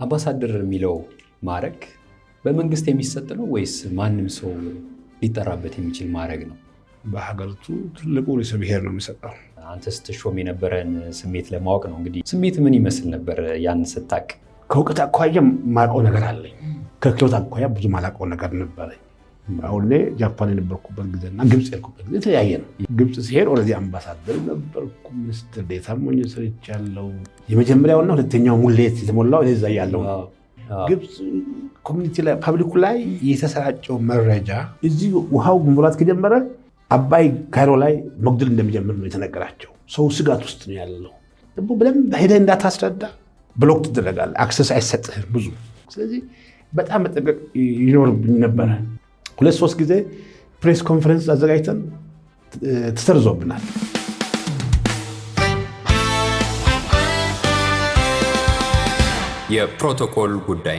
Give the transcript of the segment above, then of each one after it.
አምባሳደር የሚለው ማዕረግ በመንግስት የሚሰጥ ነው ወይስ ማንም ሰው ሊጠራበት የሚችል ማዕረግ ነው? በሀገሪቱ ትልቁ ርዕሰ ብሔር ነው የሚሰጠው። አንተ ስትሾም የነበረን ስሜት ለማወቅ ነው። እንግዲህ ስሜት ምን ይመስል ነበር ያን ስታቅ? ከእውቀት አኳያ ማውቀው ነገር አለኝ፣ ከክሎት አኳያ ብዙ ማላውቀው ነገር ነበረኝ። አሁን ላይ ጃፓን የነበርኩበት ጊዜና ግብፅ የሄድኩበት ጊዜ የተለያየ ነው። ግብፅ ሲሄድ ኦልሬዲ አምባሳደር ነበርኩ፣ ሚኒስትር ዴታ ሆኜ ሰርቻለሁ። የመጀመሪያውና ሁለተኛው ሙሌት የተሞላው እዛ ያለው ግብፅ ኮሚኒቲ ላይ ፐብሊኩ ላይ የተሰራጨው መረጃ እዚህ ውሃው መሙላት ከጀመረ አባይ ካይሮ ላይ መጉደል እንደሚጀምር ነው የተነገራቸው። ሰው ስጋት ውስጥ ነው ያለው። ደግሞ በደንብ ሄደህ እንዳታስረዳ ብሎክ ትደረጋለህ፣ አክሰስ አይሰጥህም ብዙ። ስለዚህ በጣም መጠንቀቅ ይኖርብኝ ነበረ። 2-3 ጊዜ ፕሬስ ኮንፈረንስ አዘጋጅተን ተሰርዞብናል። የፕሮቶኮል ጉዳይ።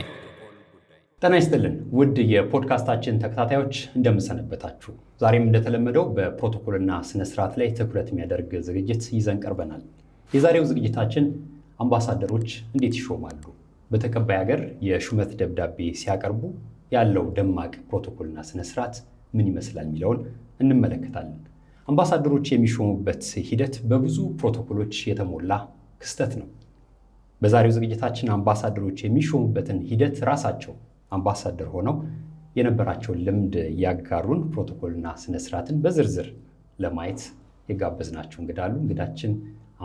ጤና ይስጥልን ውድ የፖድካስታችን ተከታታዮች እንደምሰነበታችሁ። ዛሬም እንደተለመደው በፕሮቶኮልና ስነስርዓት ላይ ትኩረት የሚያደርግ ዝግጅት ይዘን ቀርበናል። የዛሬው ዝግጅታችን አምባሳደሮች እንዴት ይሾማሉ፣ በተቀባይ ሀገር የሹመት ደብዳቤ ሲያቀርቡ ያለው ደማቅ ፕሮቶኮልና ስነስርዓት ምን ይመስላል የሚለውን እንመለከታለን። አምባሳደሮች የሚሾሙበት ሂደት በብዙ ፕሮቶኮሎች የተሞላ ክስተት ነው። በዛሬው ዝግጅታችን አምባሳደሮች የሚሾሙበትን ሂደት ራሳቸው አምባሳደር ሆነው የነበራቸውን ልምድ ያጋሩን ፕሮቶኮልና ስነስርዓትን በዝርዝር ለማየት የጋበዝናቸው እንግዳችን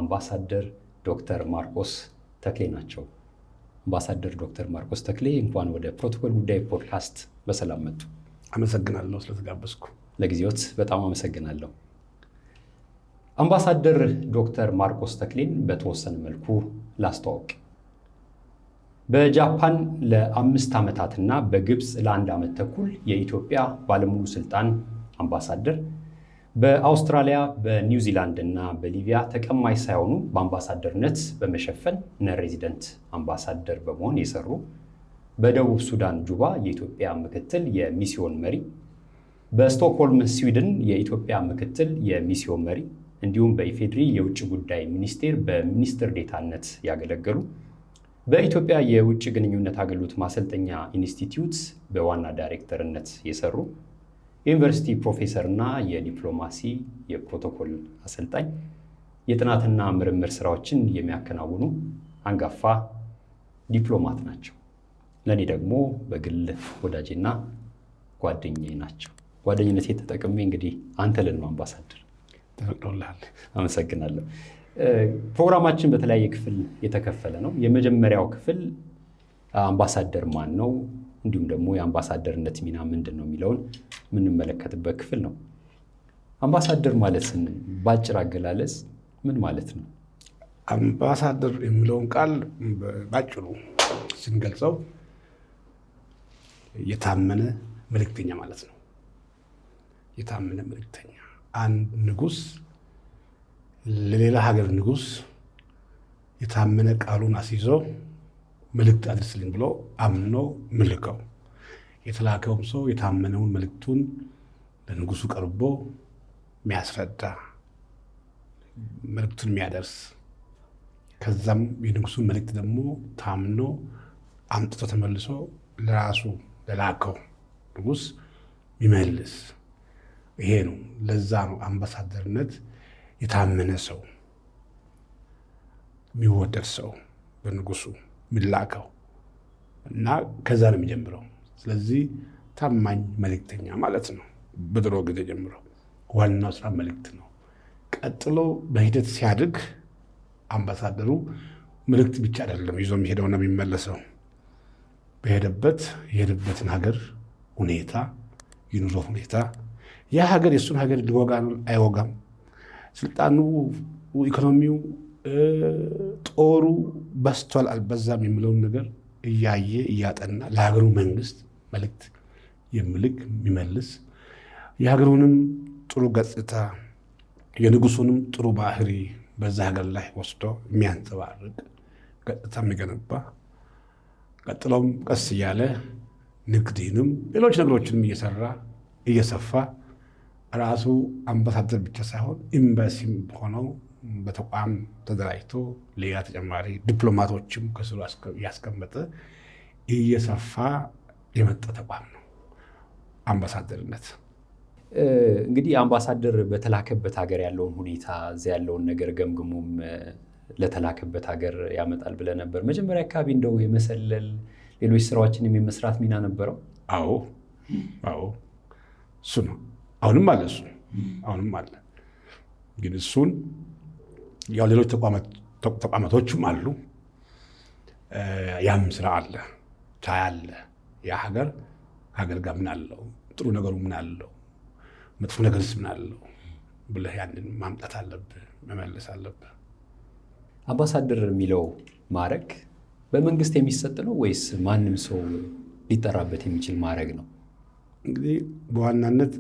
አምባሳደር ዶክተር ማርቆስ ተክሌ ናቸው። አምባሳደር ዶክተር ማርቆስ ተክሌ እንኳን ወደ ፕሮቶኮል ጉዳይ ፖድካስት በሰላም መጡ። አመሰግናለሁ ስለተጋበዝኩ። ለጊዜዎት በጣም አመሰግናለሁ። አምባሳደር ዶክተር ማርቆስ ተክሌን በተወሰነ መልኩ ላስተዋውቅ። በጃፓን ለ5 ዓመታትና በግብፅ ለ1 ዓመት ተኩል የኢትዮጵያ ባለሙሉ ስልጣን አምባሳደር፣ በአውስትራሊያ በኒውዚላንድ እና በሊቢያ ተቀማጭ ሳይሆኑ በአምባሳደርነት በመሸፈን ነን ሬዚደንት አምባሳደር በመሆን የሰሩ፣ በደቡብ ሱዳን ጁባ የኢትዮጵያ ምክትል የሚስዮን መሪ፣ በስቶክሆልም ስዊድን የኢትዮጵያ ምክትል የሚስዮን መሪ እንዲሁም በኢፌድሪ የውጭ ጉዳይ ሚኒስቴር በሚኒስትር ዴታነት ያገለገሉ፣ በኢትዮጵያ የውጭ ግንኙነት አገልግሎት ማሰልጠኛ ኢንስቲትዩት በዋና ዳይሬክተርነት የሰሩ፣ የዩኒቨርሲቲ ፕሮፌሰር እና የዲፕሎማሲ የፕሮቶኮል አሰልጣኝ፣ የጥናትና ምርምር ስራዎችን የሚያከናውኑ አንጋፋ ዲፕሎማት ናቸው። ለእኔ ደግሞ በግል ወዳጅና ጓደኛዬ ናቸው። ጓደኝነቴ ተጠቅሜ እንግዲህ አንተ ልን ነው አምባሳደር። ተፈቅዶልሃል። አመሰግናለሁ። ፕሮግራማችን በተለያየ ክፍል የተከፈለ ነው። የመጀመሪያው ክፍል አምባሳደር ማን ነው፣ እንዲሁም ደግሞ የአምባሳደርነት ሚና ምንድን ነው የሚለውን የምንመለከትበት ክፍል ነው። አምባሳደር ማለት በአጭር አገላለጽ ምን ማለት ነው? አምባሳደር የሚለውን ቃል ባጭሩ ስንገልጸው የታመነ መልእክተኛ ማለት ነው። የታመነ መልእክተኛ፣ አንድ ንጉሥ ለሌላ ሀገር ንጉሥ የታመነ ቃሉን አስይዞ መልእክት አድርስልኝ ብሎ አምኖ ምልከው፣ የተላከውም ሰው የታመነውን መልእክቱን ለንጉሱ ቀርቦ የሚያስረዳ፣ መልእክቱን የሚያደርስ፣ ከዛም የንጉሱን መልእክት ደግሞ ታምኖ አምጥቶ ተመልሶ ለራሱ ለላከው ንጉስ የሚመልስ፣ ይሄ ነው። ለዛ ነው አምባሳደርነት የታመነ ሰው፣ የሚወደድ ሰው በንጉሱ የሚላከው እና ከዛ ነው የሚጀምረው። ስለዚህ ታማኝ መልእክተኛ ማለት ነው። በድሮ ጊዜ ጀምሮ ዋናው ስራ መልእክት ነው። ቀጥሎ በሂደት ሲያድግ አምባሳደሩ መልእክት ብቻ አይደለም ይዞ የሚሄደው ነው የሚመለሰው። የሄደበትን ሀገር ሁኔታ፣ የኑሮ ሁኔታ፣ ያ ሀገር የእሱን ሀገር ሊወጋ አይወጋም፣ ስልጣኑ፣ ኢኮኖሚው፣ ጦሩ በስቷል አልበዛም የሚለውን ነገር እያየ እያጠና ለሀገሩ መንግስት መልእክት የሚልክ የሚመልስ፣ የሀገሩንም ጥሩ ገጽታ የንጉሱንም ጥሩ ባህሪ በዛ ሀገር ላይ ወስዶ የሚያንጸባርቅ ገጽታ የሚገነባ፣ ቀጥሎም ቀስ እያለ ንግድንም ሌሎች ነገሮችንም እየሰራ እየሰፋ ራሱ አምባሳደር ብቻ ሳይሆን ኤምባሲም ሆነው በተቋም ተደራጅቶ ሌላ ተጨማሪ ዲፕሎማቶችም ከስሩ ያስቀመጠ እየሰፋ የመጣ ተቋም ነው አምባሳደርነት። እንግዲህ አምባሳደር በተላከበት ሀገር ያለውን ሁኔታ እዚያ ያለውን ነገር ገምግሞም ለተላከበት ሀገር ያመጣል ብለህ ነበር። መጀመሪያ አካባቢ እንደው የመሰለል ሌሎች ስራዎችን የመስራት ሚና ነበረው? አዎ እሱ ነው። አሁንም አለ። ግን እሱን ያው ሌሎች ተቋማቶችም አሉ። ያም ስራ አለ፣ ታያለ። ያ ሀገር ጋር ምን አለው፣ ጥሩ ነገሩ ምን አለው፣ መጥፎ ነገርስ ምን አለው ብለህ ያንን ማምጣት አለብህ፣ መመለስ አለብህ። አምባሳደር የሚለው ማዕረግ በመንግስት የሚሰጥ ነው ወይስ ማንም ሰው ሊጠራበት የሚችል ማዕረግ ነው? እንግዲህ በዋናነት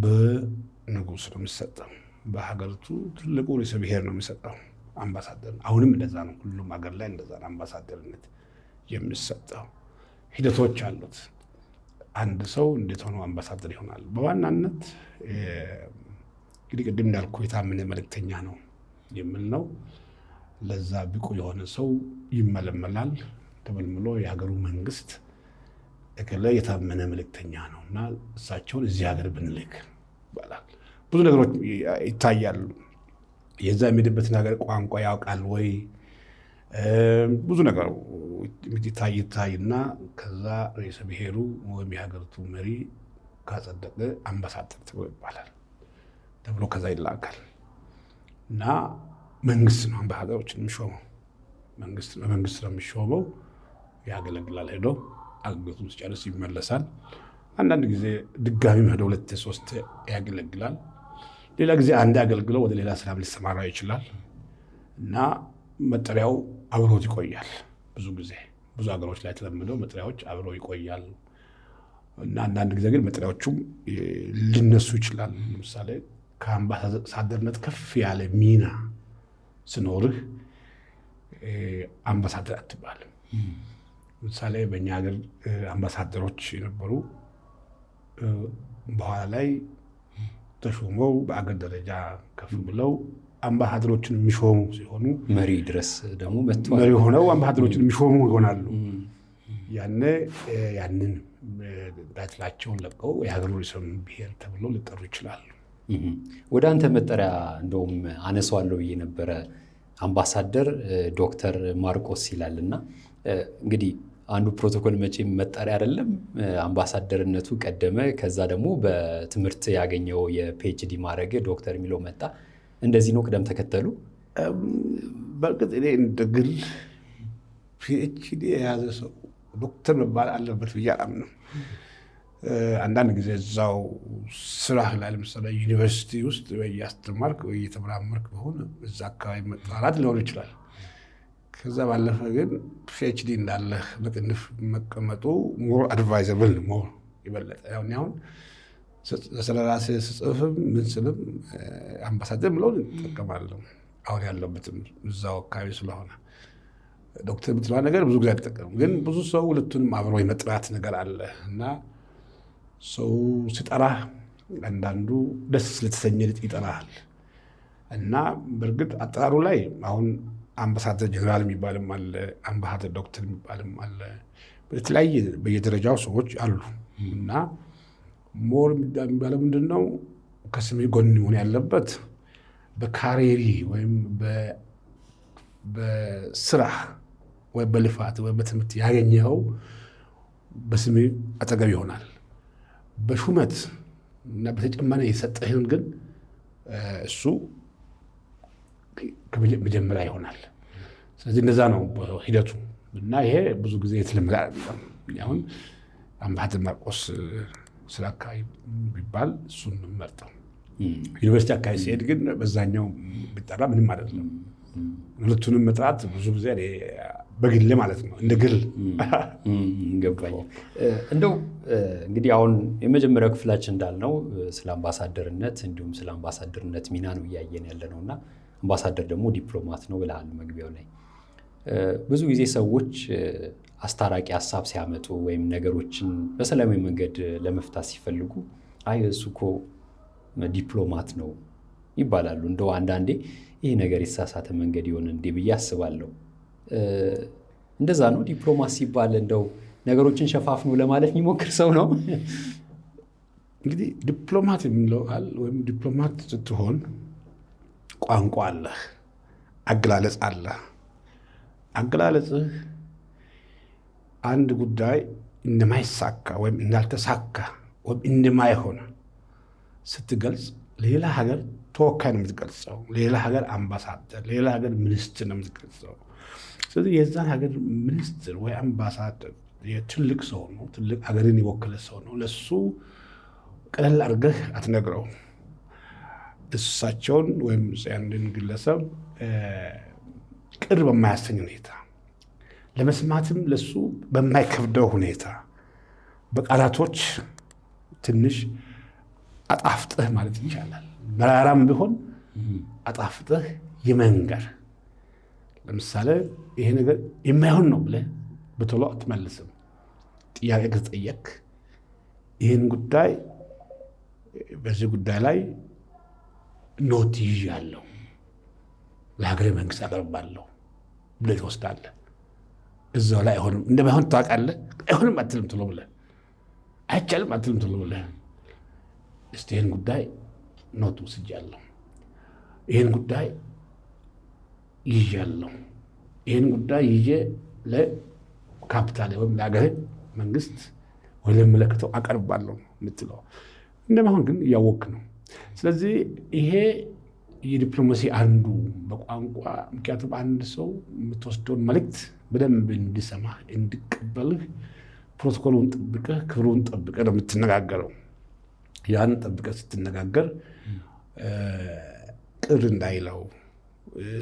በንጉስ ነው የሚሰጠው። በሀገሪቱ ትልቁ ርዕሰ ብሔር ነው የሚሰጠው አምባሳደር። አሁንም እንደዛ ነው፣ ሁሉም ሀገር ላይ እንደዛ ነው አምባሳደርነት የሚሰጠው። ሂደቶች አሉት። አንድ ሰው እንዴት ሆኖ አምባሳደር ይሆናል? በዋናነት እንግዲህ ቅድም እንዳልኩ የታመነ መልእክተኛ ነው የሚል ነው። ለዛ ብቁ የሆነ ሰው ይመለመላል። ተመልምሎ የሀገሩ መንግስት እከለ የታመነ መልእክተኛ ነው እና እሳቸውን እዚህ ሀገር ብንልክ ይባላል። ብዙ ነገሮች ይታያሉ። የዛ የሚሄድበትን ሀገር ቋንቋ ያውቃል ወይ? ብዙ ነገር ይታይና ከዛ ርዕሰ ብሔሩ ወይም የሀገሪቱ መሪ ካጸደቀ አምባሳደር ተብሎ ይባላል። ተብሎ ከዛ ይላካል እና መንግስት ነው አምባሳደሮችን የሚሾመው። መንግስት ነው የሚሾመው። ያገለግላል። ሄዶ አገልግሎቱን ሲጨርስ ይመለሳል። አንዳንድ ጊዜ ድጋሚም ሄዶ 2-3 ያገለግላል። ሌላ ጊዜ አንድ አገልግለው ወደ ሌላ ስራ ሊሰማራ ይችላል እና መጠሪያው አብሮት ይቆያል። ብዙ ጊዜ ብዙ ሀገሮች ላይ ተለምደው መጠሪያዎች አብረው ይቆያሉ እና አንዳንድ ጊዜ ግን መጠሪያዎቹም ሊነሱ ይችላል። ለምሳሌ ከአምባሳደርነት ከፍ ያለ ሚና ስኖርህ አምባሳደር አትባልም። ለምሳሌ በእኛ ሀገር አምባሳደሮች የነበሩ በኋላ ላይ ተሾመው በአገር ደረጃ ከፍ ብለው አምባሳደሮችን የሚሾሙ ሲሆኑ መሪ ድረስ ደግሞ መጥተዋል። መሪ ሆነው አምባሳደሮችን የሚሾሙ ይሆናሉ። ያንን ታይትላቸውን ለቀው የሀገሩ ርዕሰ ብሔር ተብለው ሊጠሩ ይችላሉ። ወደ አንተ መጠሪያ እንደውም አነሳዋለሁ ብዬ ነበረ። አምባሳደር ዶክተር ማርቆስ ይላል እና እንግዲህ አንዱ ፕሮቶኮል መቼም መጠሪያ አይደለም፣ አምባሳደርነቱ ቀደመ። ከዛ ደግሞ በትምህርት ያገኘው የፒኤችዲ ማዕረግ ዶክተር የሚለው መጣ። እንደዚህ ነው ቅደም ተከተሉ? በእርግጥ እኔ እንደ ግል ፒኤችዲ የያዘ ሰው ዶክተር መባል አለበት ብዬ አላምንም። አንዳንድ ጊዜ እዛው ስራህ ላይ ለምሳሌ ዩኒቨርሲቲ ውስጥ ወይ እያስተማርክ ወይ እየተመራመርክ በሆነ እዛ አካባቢ መጣራት ሊሆን ይችላል። ከዛ ባለፈ ግን ፒኤችዲ እንዳለህ በቅንፍ መቀመጡ ሞር አድቫይዘብል ሞር ይበለጠ። አሁን ስለ ራሴ ስጽፍም ምን ስልም አምባሳደር ብለው እንጠቀማለሁ። አሁን ያለበትም እዛው አካባቢ ስለሆነ ዶክተር የምትለዋ ነገር ብዙ ጊዜ አልጠቀምም። ግን ብዙ ሰው ሁለቱንም አብሮ የመጥራት ነገር አለ እና ሰው ሲጠራህ አንዳንዱ ደስ ስለተሰኘ ይጠራሃል እና በእርግጥ አጠራሩ ላይ አሁን አምባሳደር ጀነራል የሚባልም አለ፣ አምባሳደር ዶክተር የሚባልም አለ። በተለያየ በየደረጃው ሰዎች አሉ እና ሞር የሚባለው ምንድን ነው? ከስሜ ጎን መሆን ያለበት በካሬሪ ወይም በስራ ወይ በልፋት ወይ በትምህርት ያገኘኸው በስሜ አጠገብ ይሆናል። በሹመት እና በተጨማሪ የሰጠህን ግን እሱ መጀመሪያ ይሆናል። ስለዚህ እንደዛ ነው ሂደቱ እና ይሄ ብዙ ጊዜ የተለመደ አይደለም። አሁን አምባሳደር ማርቆስ ስራ አካባቢ ቢባል እሱን መርጠው፣ ዩኒቨርሲቲ አካባቢ ሲሄድ ግን በዛኛው ቢጠራ ምንም አይደለም። ሁለቱንም መጥራት ብዙ ጊዜ በግል ማለት ነው እንደ ግል ገባኝ። እንደው እንግዲህ አሁን የመጀመሪያው ክፍላችን እንዳልነው ስለ አምባሳደርነት እንዲሁም ስለ አምባሳደርነት ሚና ነው እያየን ያለ ነው እና አምባሳደር ደግሞ ዲፕሎማት ነው ብለሃል መግቢያው ላይ። ብዙ ጊዜ ሰዎች አስታራቂ ሀሳብ ሲያመጡ ወይም ነገሮችን በሰላማዊ መንገድ ለመፍታት ሲፈልጉ አይ እሱ እኮ ዲፕሎማት ነው ይባላሉ። እንደው አንዳንዴ ይህ ነገር የተሳሳተ መንገድ ይሆን እንዴ ብዬ አስባለሁ። እንደዛ ነው ዲፕሎማት ሲባል እንደው ነገሮችን ሸፋፍኖ ለማለፍ የሚሞክር ሰው ነው። እንግዲህ ዲፕሎማት የሚለው ቃል ወይም ዲፕሎማት ስትሆን ቋንቋ አለ፣ አገላለጽ አለ። አገላለጽህ አንድ ጉዳይ እንደማይሳካ ወይም እንዳልተሳካ ወይም እንደማይሆን ስትገልጽ ሌላ ሀገር ተወካይ ነው የምትገልጸው፣ ሌላ ሀገር አምባሳደር፣ ሌላ ሀገር ሚኒስትር ነው የምትገልጸው። ስለዚህ የዛን ሀገር ሚኒስትር ወይ አምባሳደር ትልቅ ሰው ነው፣ ትልቅ ሀገርን የወከለ ሰው ነው። ለሱ ቀለል አድርገህ አትነግረው። እሳቸውን ወይም አንድን ግለሰብ ቅር በማያሰኝ ሁኔታ፣ ለመስማትም ለሱ በማይከብደው ሁኔታ በቃላቶች ትንሽ አጣፍጠህ ማለት ይቻላል። መራራም ቢሆን አጣፍጠህ የመንገር። ለምሳሌ ይሄ ነገር የማይሆን ነው ብለህ በቶሎ አትመልስም። ጥያቄ ከተጠየቅ ይህን ጉዳይ በዚህ ጉዳይ ላይ ኖት ይዣለሁ፣ ለሀገሬ መንግስት አቀርባለሁ ብለህ ትወስዳለህ። እዛው ላይ አይሆንም እንደማይሆን ታውቃለህ። አይሆንም አትልም ቶሎ ብለህ፣ አይቻልም አትልም ቶሎ ብለህ እስቲ ይህን ጉዳይ ኖት ወስጃለሁ፣ ይህን ጉዳይ ይዣለሁ፣ ይህን ጉዳይ ይዤ ለካፒታል ወይም ለሀገሬ መንግስት ወይ ለሚመለከተው አቀርባለሁ የምትለው እንደማይሆን ግን እያወቅህ ነው። ስለዚህ ይሄ የዲፕሎማሲ አንዱ በቋንቋ ምክንያቱም አንድ ሰው የምትወስደውን መልእክት በደንብ እንዲሰማ እንዲቀበልህ ፕሮቶኮሉን ጠብቀህ ክብሩን ጠብቀህ ነው የምትነጋገረው። ያን ጠብቀህ ስትነጋገር ቅር እንዳይለው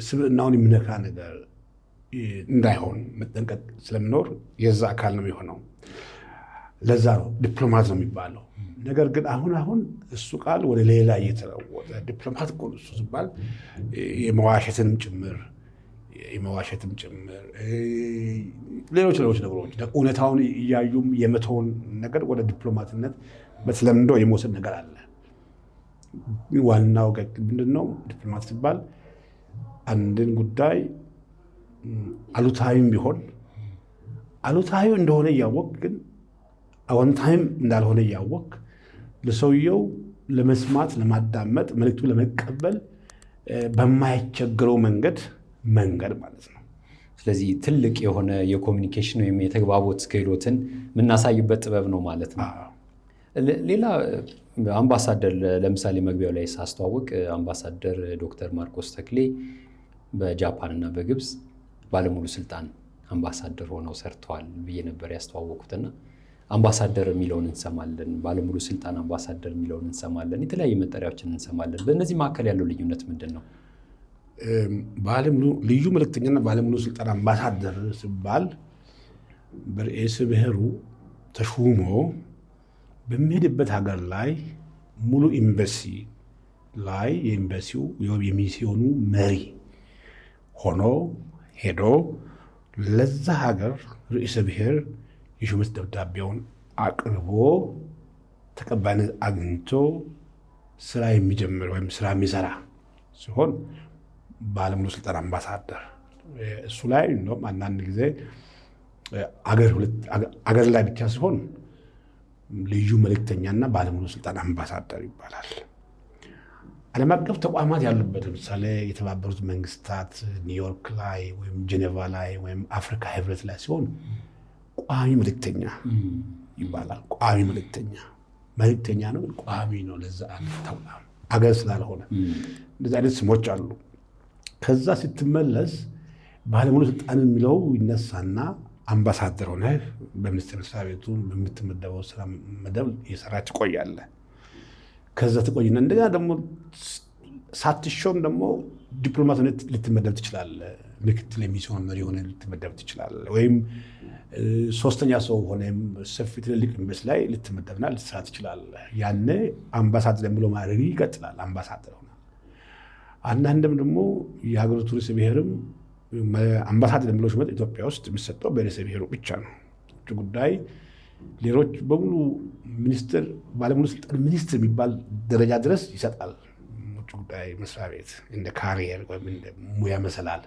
ስብዕናውን የሚነካ ነገር እንዳይሆን መጠንቀቅ ስለሚኖር የዛ አካል ነው የሚሆነው። ለዛ ነው ዲፕሎማት ነው የሚባለው። ነገር ግን አሁን እሱ ቃል ወደ ሌላ እየተለወጠ ዲፕሎማት እኮ እሱ ሲባል የመዋሸትም ጭምር ሌሎች ነገሮች እውነታውን እያዩም የመተውን ነገር ወደ ዲፕሎማትነት በተለምዶ የመውሰድ ነገር አለ። ዋናው ምንድን ነው? ዲፕሎማት ሲባል አንድን ጉዳይ አሉታዊም ቢሆን አሉታዊ እንደሆነ እያወቅ ግን አዎንታዊም እንዳልሆነ እያወቅ ለሰውየው ለመስማት ለማዳመጥ መልዕክቱ ለመቀበል በማይቸግረው መንገድ ማለት ነው። ስለዚህ ትልቅ የሆነ የኮሚኒኬሽን ወይም የተግባቦት ክህሎትን የምናሳይበት ጥበብ ነው ማለት ነው። ሌላ አምባሳደር ለምሳሌ መግቢያው ላይ ሳስተዋውቅ አምባሳደር ዶክተር ማርቆስ ተክሌ በጃፓን እና በግብፅ ባለሙሉ ስልጣን አምባሳደር ሆነው ሰርተዋል ብዬ ነበር ያስተዋወቁትና አምባሳደር የሚለውን እንሰማለን፣ ባለሙሉ ስልጣን አምባሳደር የሚለውን እንሰማለን፣ የተለያዩ መጠሪያዎችን እንሰማለን። በእነዚህ መካከል ያለው ልዩነት ምንድን ነው? ልዩ መልእክተኛና ባለሙሉ ስልጣን አምባሳደር ሲባል በርዕሰ ብሔሩ ተሹሞ በሚሄድበት ሀገር ላይ ሙሉ ኤምባሲ ላይ የኤምባሲው የሚስዮኑ መሪ ሆኖ ሄዶ ለዛ ሀገር ርዕሰ ብሔር የሹመት ደብዳቤውን አቅርቦ ተቀባይነት አግኝቶ ስራ የሚጀምር ወይም ስራ የሚሰራ ሲሆን ባለሙሉ ስልጣን አምባሳደር እሱ ላይ እንደውም አንዳንድ ጊዜ አገር ላይ ብቻ ሲሆን ልዩ መልእክተኛና ባለሙሉ ስልጣን አምባሳደር ይባላል። ዓለም አቀፍ ተቋማት ያሉበት ለምሳሌ የተባበሩት መንግስታት ኒውዮርክ ላይ ወይም ጄኔቫ ላይ ወይም አፍሪካ ህብረት ላይ ሲሆን ቋሚ መልእክተኛ ይባላል። ቋሚ መልእክተኛ ነው፣ ቋሚ ነው። ለዛ ተቋም አገር ስላልሆነ እንደዚህ አይነት ስሞች አሉ። ከዛ ስትመለስ ባለሙሉ ስልጣን የሚለው ይነሳና አምባሳደር ሆነህ በሚኒስቴር መስሪያ ቤቱ በምትመደበው ስራ መደብ እየሰራ ትቆያለህ። ከዛ ትቆይና እንደገና ደግሞ ሳትሾም ደግሞ ዲፕሎማት ሆነህ ልትመደብ ትችላለህ። ምክትል የሚስዮን መሪ ሆነህ ልትመደብ ትችላለህ። ወይም ሶስተኛ ሰው ሆነም ሰፊ ትልልቅ ኤምባሲ ላይ ልትመደብና ልትሰራ ትችላለህ። ያኔ አምባሳደር የሚለው ማዕረግ ይቀጥላል። አምባሳደር ሆነ አንዳንድም ደግሞ የሀገሪቱ ርዕሰ ብሔርም አምባሳደር የሚለው ሹመት ኢትዮጵያ ውስጥ የሚሰጠው በርዕሰ ብሔሩ ብቻ ነው። ውጭ ጉዳይ ሌሎች በሙሉ ሚኒስትር ባለሙሉ ስልጣን ሚኒስትር የሚባል ደረጃ ድረስ ይሰጣል። ውጭ ውጭ ጉዳይ መስሪያ ቤት እንደ ካሪየር ወይም እንደ ሙያ መሰላል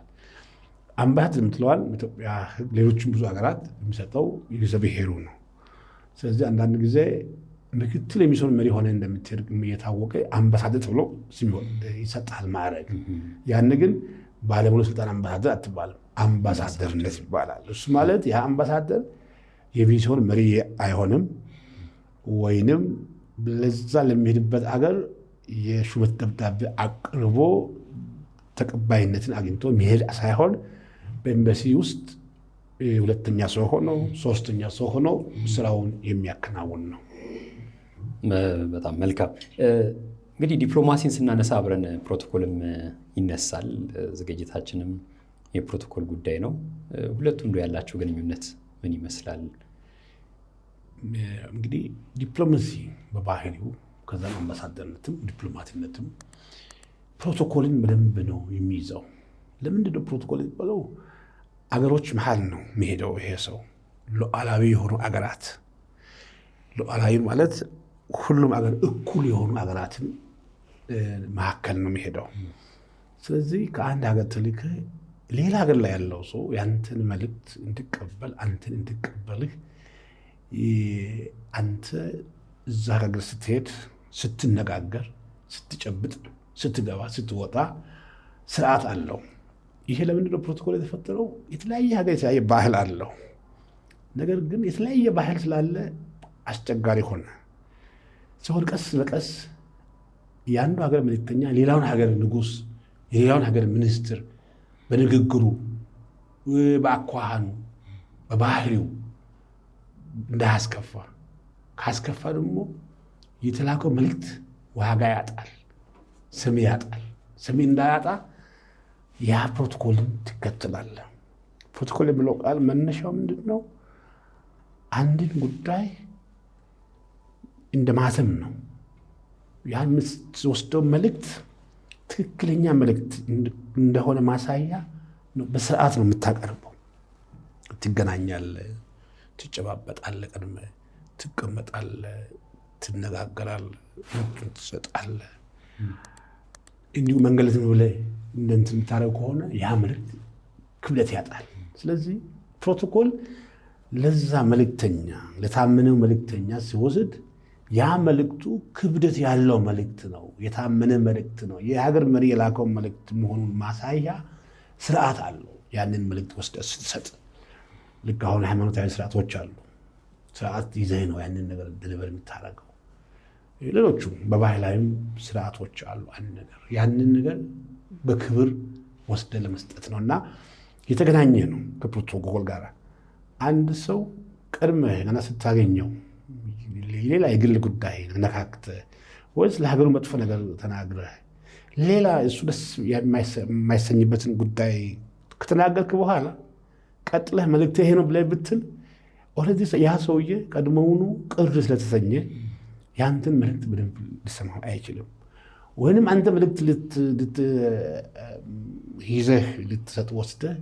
አምባሳደር የምትለዋል ኢትዮጵያ ሌሎችም ብዙ ሀገራት የሚሰጠው የብሔሩ ነው። ስለዚህ አንዳንድ ጊዜ ምክትል የሚሆን መሪ ሆነ እንደምትሄድ እየታወቀ አምባሳደር ተብሎ ስም ይሰጣል ማዕረግ። ያን ግን ባለሙሉ ስልጣን አምባሳደር አትባልም፣ አምባሳደርነት ይባላል። እሱ ማለት ያ አምባሳደር የሚሆን መሪ አይሆንም፣ ወይንም ለዛ ለሚሄድበት አገር የሹመት ደብዳቤ አቅርቦ ተቀባይነትን አግኝቶ መሄድ ሳይሆን በኤምባሲ ውስጥ ሁለተኛ ሰው ሆኖ ሶስተኛ ሰው ሆኖ ስራውን የሚያከናውን ነው። በጣም መልካም። እንግዲህ ዲፕሎማሲን ስናነሳ አብረን ፕሮቶኮልም ይነሳል። ዝግጅታችንም የፕሮቶኮል ጉዳይ ነው። ሁለቱ እንዶ ያላቸው ግንኙነት ምን ይመስላል? እንግዲህ ዲፕሎማሲ በባህሪው ከዛም አምባሳደርነትም ዲፕሎማትነትም ፕሮቶኮልን በደንብ ነው የሚይዘው። ለምንድን ነው ፕሮቶኮል የሚባለው? አገሮች መሀል ነው የሚሄደው። ይሄ ሰው ሉዓላዊ የሆኑ አገራት፣ ሉዓላዊ ማለት ሁሉም አገር እኩል የሆኑ አገራትን መካከል ነው የሚሄደው። ስለዚህ ከአንድ ሀገር ተልከ ሌላ ሀገር ላይ ያለው ሰው ያንተን መልእክት እንድቀበል አንተን እንድቀበልህ አንተ እዛ ሀገር ስትሄድ ስትነጋገር፣ ስትጨብጥ፣ ስትገባ፣ ስትወጣ ስርዓት አለው። ይሄ ለምንድነው ፕሮቶኮል የተፈጠረው? የተለያየ ሀገር የተለያየ ባህል አለው። ነገር ግን የተለያየ ባህል ስላለ አስቸጋሪ ሆነ። ሲሆን ቀስ በቀስ የአንዱ ሀገር መልእክተኛ ሌላውን ሀገር ንጉሥ፣ የሌላውን ሀገር ሚኒስትር በንግግሩ፣ በአኳኋኑ፣ በባህሪው እንዳያስከፋ፣ ካስከፋ ደግሞ የተላከው መልእክት ዋጋ ያጣል፣ ስም ያጣል። ስም እንዳያጣ ያ ፕሮቶኮልን ትከተላለህ። ፕሮቶኮል የሚለው ቃል መነሻው ምንድን ነው? አንድን ጉዳይ እንደ ማተም ነው። ያን የምትወስደው መልእክት ትክክለኛ መልእክት እንደሆነ ማሳያ ነው። በስርዓት ነው የምታቀርበው። ትገናኛለህ፣ ትጨባበጣለህ፣ ቀድመ ትቀመጣለህ፣ ትነጋገራለህ፣ ትሰጣለህ። እንዲሁ መንገድ ዝም ብለህ እንደንትን የምታደርግ ከሆነ ያ መልእክት ክብደት ያጣል። ስለዚህ ፕሮቶኮል ለዛ መልእክተኛ ለታመነው መልእክተኛ ሲወስድ ያ መልእክቱ ክብደት ያለው መልእክት ነው፣ የታመነ መልእክት ነው፣ የሀገር መሪ የላከው መልእክት መሆኑን ማሳያ ስርዓት አለው። ያንን መልእክት ወስደህ ስትሰጥ ልክ አሁን ሃይማኖታዊ ስርዓቶች አሉ። ስርዓት ይዘህ ነው ያንን ነገር ድልበር የምታደርገው። ሌሎቹም በባህላዊም ስርዓቶች አሉ። አንድ ነገር ያንን ነገር በክብር ወስደህ ለመስጠት ነው እና የተገናኘ ነው ከፕሮቶኮል ጋር። አንድ ሰው ቀድመህ ገና ስታገኘው ሌላ የግል ጉዳይ ነካክተህ ወይስ ለሀገሩ መጥፎ ነገር ተናግረህ ሌላ እሱ ደስ የማይሰኝበትን ጉዳይ ከተናገርክ በኋላ ቀጥለህ መልእክት ይሄ ነው ብለህ ብትል ኦልሬዲ ያ ሰውዬ ቀድሞውኑ ቅር ስለተሰኘ ያንተን መልእክት በደንብ ሊሰማው አይችልም። ወይንም አንተ መልእክት ይዘህ ልትሰጥ ወስደህ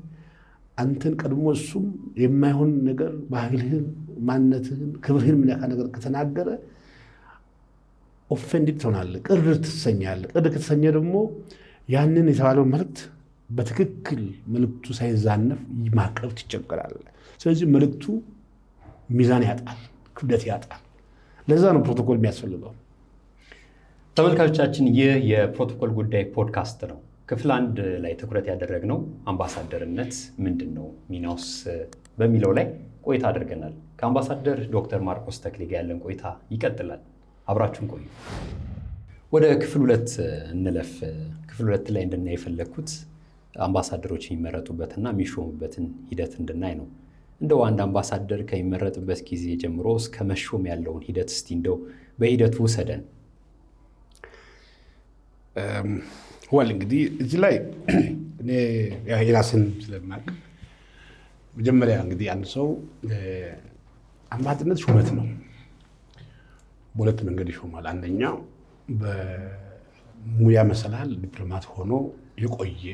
አንተን ቀድሞ እሱም የማይሆን ነገር ባህልህን፣ ማንነትህን፣ ክብርህን የሚነካ ነገር ከተናገረ ኦፌንድድ ትሆናለህ፣ ቅር ትሰኛለህ። ቅር ከተሰኘ ደግሞ ያንን የተባለው መልእክት በትክክል መልእክቱ ሳይዛነፍ ማቅረብ ትቸገራለህ። ስለዚህ መልእክቱ ሚዛን ያጣል፣ ክብደት ያጣል። ለዛ ነው ፕሮቶኮል የሚያስፈልገው። ተመልካቾቻችን፣ ይህ የፕሮቶኮል ጉዳይ ፖድካስት ነው። ክፍል 1 ላይ ትኩረት ያደረግነው አምባሳደርነት ምንድን ነው ሚናውስ በሚለው ላይ ቆይታ አድርገናል። ከአምባሳደር ዶክተር ማርቆስ ተክሌ ጋር ያለን ቆይታ ይቀጥላል። አብራችሁን ቆዩ። ወደ ክፍል 2 እንለፍ። ክፍል 2 ላይ እንድናይ የፈለግኩት አምባሳደሮች የሚመረጡበትና የሚሾሙበትን ሂደት እንድናይ ነው። እንደው አንድ አምባሳደር ከሚመረጥበት ጊዜ ጀምሮ እስከ መሾም ያለውን ሂደት እስቲ እንደው በሂደቱ ውሰደን። ወል እንግዲህ እዚህ ላይ እኔ የራስን ስለማቅ መጀመሪያ እንግዲህ አንድ ሰው አምባሳደርነት ሹመት ነው። በሁለት መንገድ ይሾማል። አንደኛው በሙያ መሰላል ዲፕሎማት ሆኖ የቆየ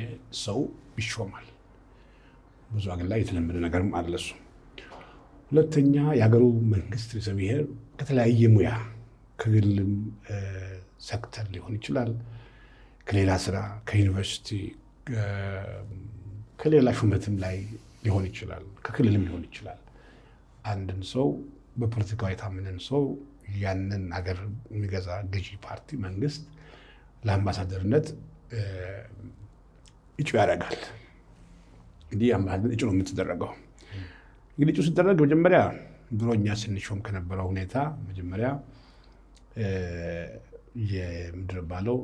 ሰው ይሾማል። ብዙ አገር ላይ የተለመደ ነገርም አለ እሱ። ሁለተኛ የሀገሩ መንግስት ርዕሰ ብሔር ከተለያየ ሙያ ከግልም ሴክተር ሊሆን ይችላል፣ ከሌላ ስራ ከዩኒቨርሲቲ ከሌላ ሹመትም ላይ ሊሆን ይችላል፣ ከክልልም ሊሆን ይችላል። አንድን ሰው በፖለቲካው የታመነን ሰው ያንን ሀገር የሚገዛ ገዢ ፓርቲ መንግስት ለአምባሳደርነት እጩ ያደርጋል። እንግዲህ አምባሳደር እጩ ነው የምትደረገው። እንግዲህ እጩ ሲደረግ መጀመሪያ ድሮ እኛ ስንሾም ከነበረው ሁኔታ መጀመሪያ የምድር ባለው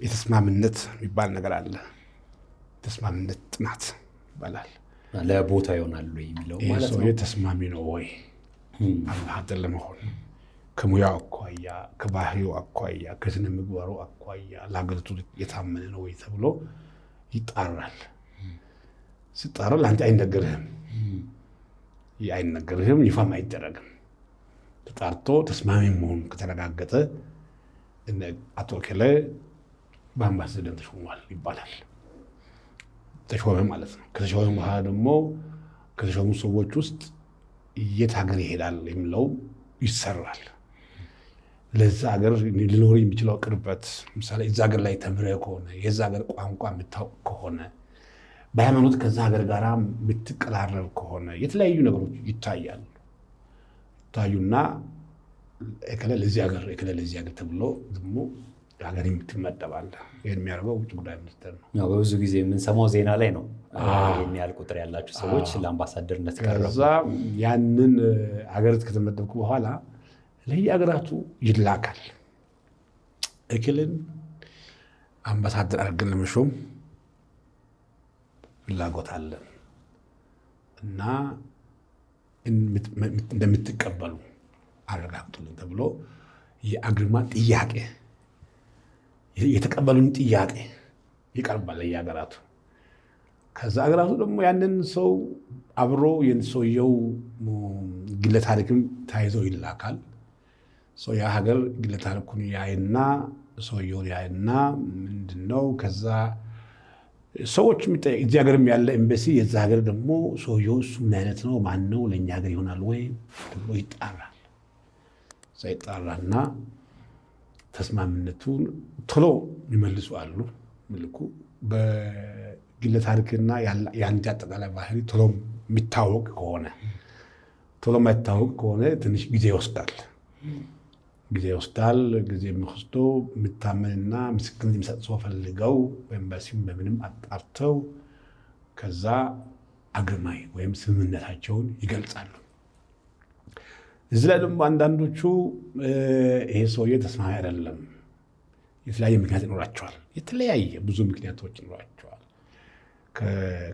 የተስማምነት የሚባል ነገር አለ። ተስማምነት ጥናት ይባላል። ለቦታ ይሆናሉ የሚለው ማለት ነው። ተስማሚ ነው ወይ አምባሳደር ለመሆን ከሙያው አኳያ፣ ከባህሪው አኳያ፣ ከስነ ምግባሩ አኳያ ለሀገሪቱ የታመነ ነው ወይ ተብሎ ይጣራል። ሲጣራ ለአንተ አይነገርህም፣ ይፋም አይደረግም። ተጣርቶ ተስማሚ መሆኑ ከተረጋገጠ አቶ እከሌ በአምባሳደር ተሾሟል ይባላል። ተሾመ ማለት ነው። ከተሾመ በኋላ ደግሞ ከተሾሙ ሰዎች ውስጥ የት ሀገር ይሄዳል የሚለው ይሰራል። ለዛ ሀገር ሊኖር የሚችለው ቅርበት፣ ምሳሌ እዛ ሀገር ላይ ተምረህ ከሆነ የዛ ሀገር ቋንቋ የምታውቅ ከሆነ በሃይማኖት ከዛ ሀገር ጋር የምትቀራረብ ከሆነ የተለያዩ ነገሮች ይታያሉ። ይታዩና እከሌ ለዚህ ሀገር እከሌ ለዚህ ሀገር ተብሎ ደግሞ ሀገር የምትመደባለህ። ይህን የሚያደርገው ውጭ ጉዳይ ሚኒስቴር ነው። በብዙ ጊዜ የምንሰማው ዜና ላይ ነው። ይህን ያህል ቁጥር ያላቸው ሰዎች ለአምባሳደርነት ቀረቡ። ከዛ ያንን ሀገር ከተመደብኩ በኋላ ለየሀገራቱ ይላካል። እከሌን አምባሳደር አድርገን ለመሾም ፍላጎት አለን እና እንደምትቀበሉ አረጋግጡልን ተብሎ የአግሪማ ጥያቄ የተቀበሉን ጥያቄ ይቀርባል ለየሀገራቱ። ከዛ ሀገራቱ ደግሞ ያንን ሰው አብሮ የሰውየው ግለ ታሪክም ታይዘው ይላካል። ሰው ያ ሀገር ግለ ታሪኩን ያይና ሰውየውን ያይና ምንድነው ከዛ ሰዎች እዚህ ሀገርም ያለ ኤምባሲ የዛ ሀገር ደግሞ ሰውየው እሱ ምን አይነት ነው ማን ነው ለእኛ ሀገር ይሆናል ወይ ተብሎ ይጣራል። ይጣራና ተስማሚነቱን ቶሎ ይመልሱ አሉ። ምልኩ በግለ ታሪክና የአንድ አጠቃላይ ባህሪ ቶሎ የሚታወቅ ከሆነ ቶሎ የማይታወቅ ከሆነ ትንሽ ጊዜ ይወስዳል። ጊዜ የሚወስዶ የሚታመንና ምስክርነት የሚሰጥ ሰው ፈልገው ኤምባሲም በምንም አጣርተው ከዛ አግሪማይ ወይም ስምምነታቸውን ይገልጻሉ። እዚህ ላይ ደግሞ አንዳንዶቹ ይሄ ሰውዬ ተስማሚ አይደለም፣ የተለያየ ምክንያት ይኖራቸዋል። የተለያየ ብዙ ምክንያቶች ይኖራቸዋል።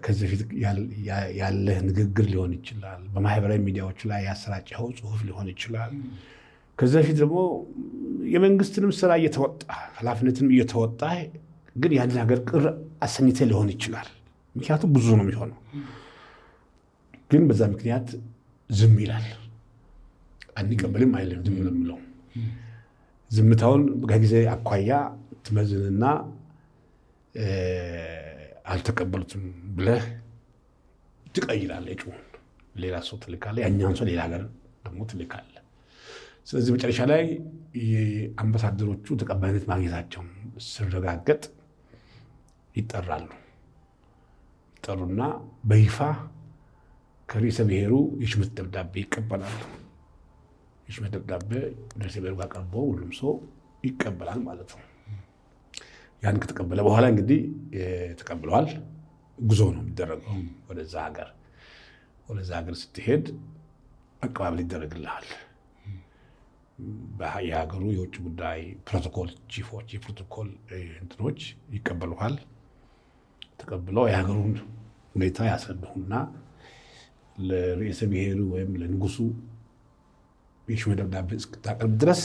ከዚህ በፊት ያለህ ንግግር ሊሆን ይችላል። በማህበራዊ ሚዲያዎች ላይ ያሰራጨኸው ጽሁፍ ሊሆን ይችላል። ከዚህ በፊት ደግሞ የመንግስትንም ስራ እየተወጣ ኃላፊነትንም እየተወጣ ግን ያንን ሀገር ቅር አሰኝተህ ሊሆን ይችላል። ምክንያቱም ብዙ ነው የሚሆነው። ግን በዛ ምክንያት ዝም ይላል። አንቀበልም አይልም። ዝም ነው የሚለው። ዝምታውን ከጊዜ አኳያ ትመዝንና አልተቀበሉትም ብለህ ትቀይራለህ። እጩውን ሌላ ሰው ትልካለህ። ያኛውን ሰው ሌላ ሀገር ደግሞ ትልካለህ። ስለዚህ መጨረሻ ላይ የአምባሳደሮቹ ተቀባይነት ማግኘታቸውን ሲረጋገጥ ይጠራሉ። ይጠሩና በይፋ ከርዕሰ ብሔሩ የሹመት ደብዳቤ ይቀበላሉ። የሹመት ደብዳቤ ርዕሰ ብሔሩ ጋር ቀርቦ ሁሉም ሰው ይቀበላል ማለት ነው። ያን ከተቀበለ በኋላ እንግዲህ ተቀብለዋል፣ ጉዞ ነው የሚደረገው ወደዛ ሀገር። ወደዛ ሀገር ስትሄድ አቀባበል ይደረግልሃል። የሀገሩ የውጭ ጉዳይ ፕሮቶኮል ቺፎች፣ የፕሮቶኮል እንትኖች ይቀበሉሃል። ተቀብለው የሀገሩን ሁኔታ ያስረዱና ለርዕሰ ብሔሩ ወይም ለንጉሱ የሹመት ደብዳቤ እስክታቀርብ ድረስ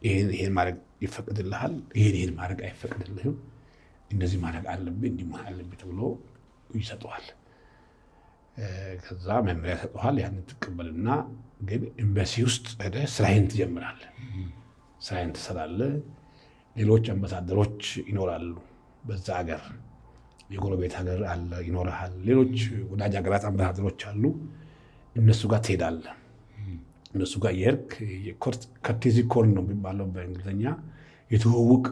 ይሄን ማድረግ ይፈቅድልሃል፣ ይሄን ማድረግ አይፈቅድልህም፣ እንደዚህ ማድረግ አለብህ፣ እንዲህ ማድረግ አለብህ ተብሎ ይሰጠዋል። ከዛ መመሪያ ሰጠዋል። ያንን ትቀበልና ግን ኤምባሲ ውስጥ ሄደህ ስራህን ትጀምራለህ። ስራህን ትሰራለህ። ሌሎች አምባሳደሮች ይኖራሉ በዛ ሀገር። የጎረቤት ሀገር አለ ይኖርሃል። ሌሎች ወዳጅ ሀገራት አምባሳደሮች አሉ። እነሱ ጋር ትሄዳለህ። እነሱ ጋር የርክ ከርቴዚ ኮል ነው የሚባለው በእንግሊዝኛ የተዋወቅ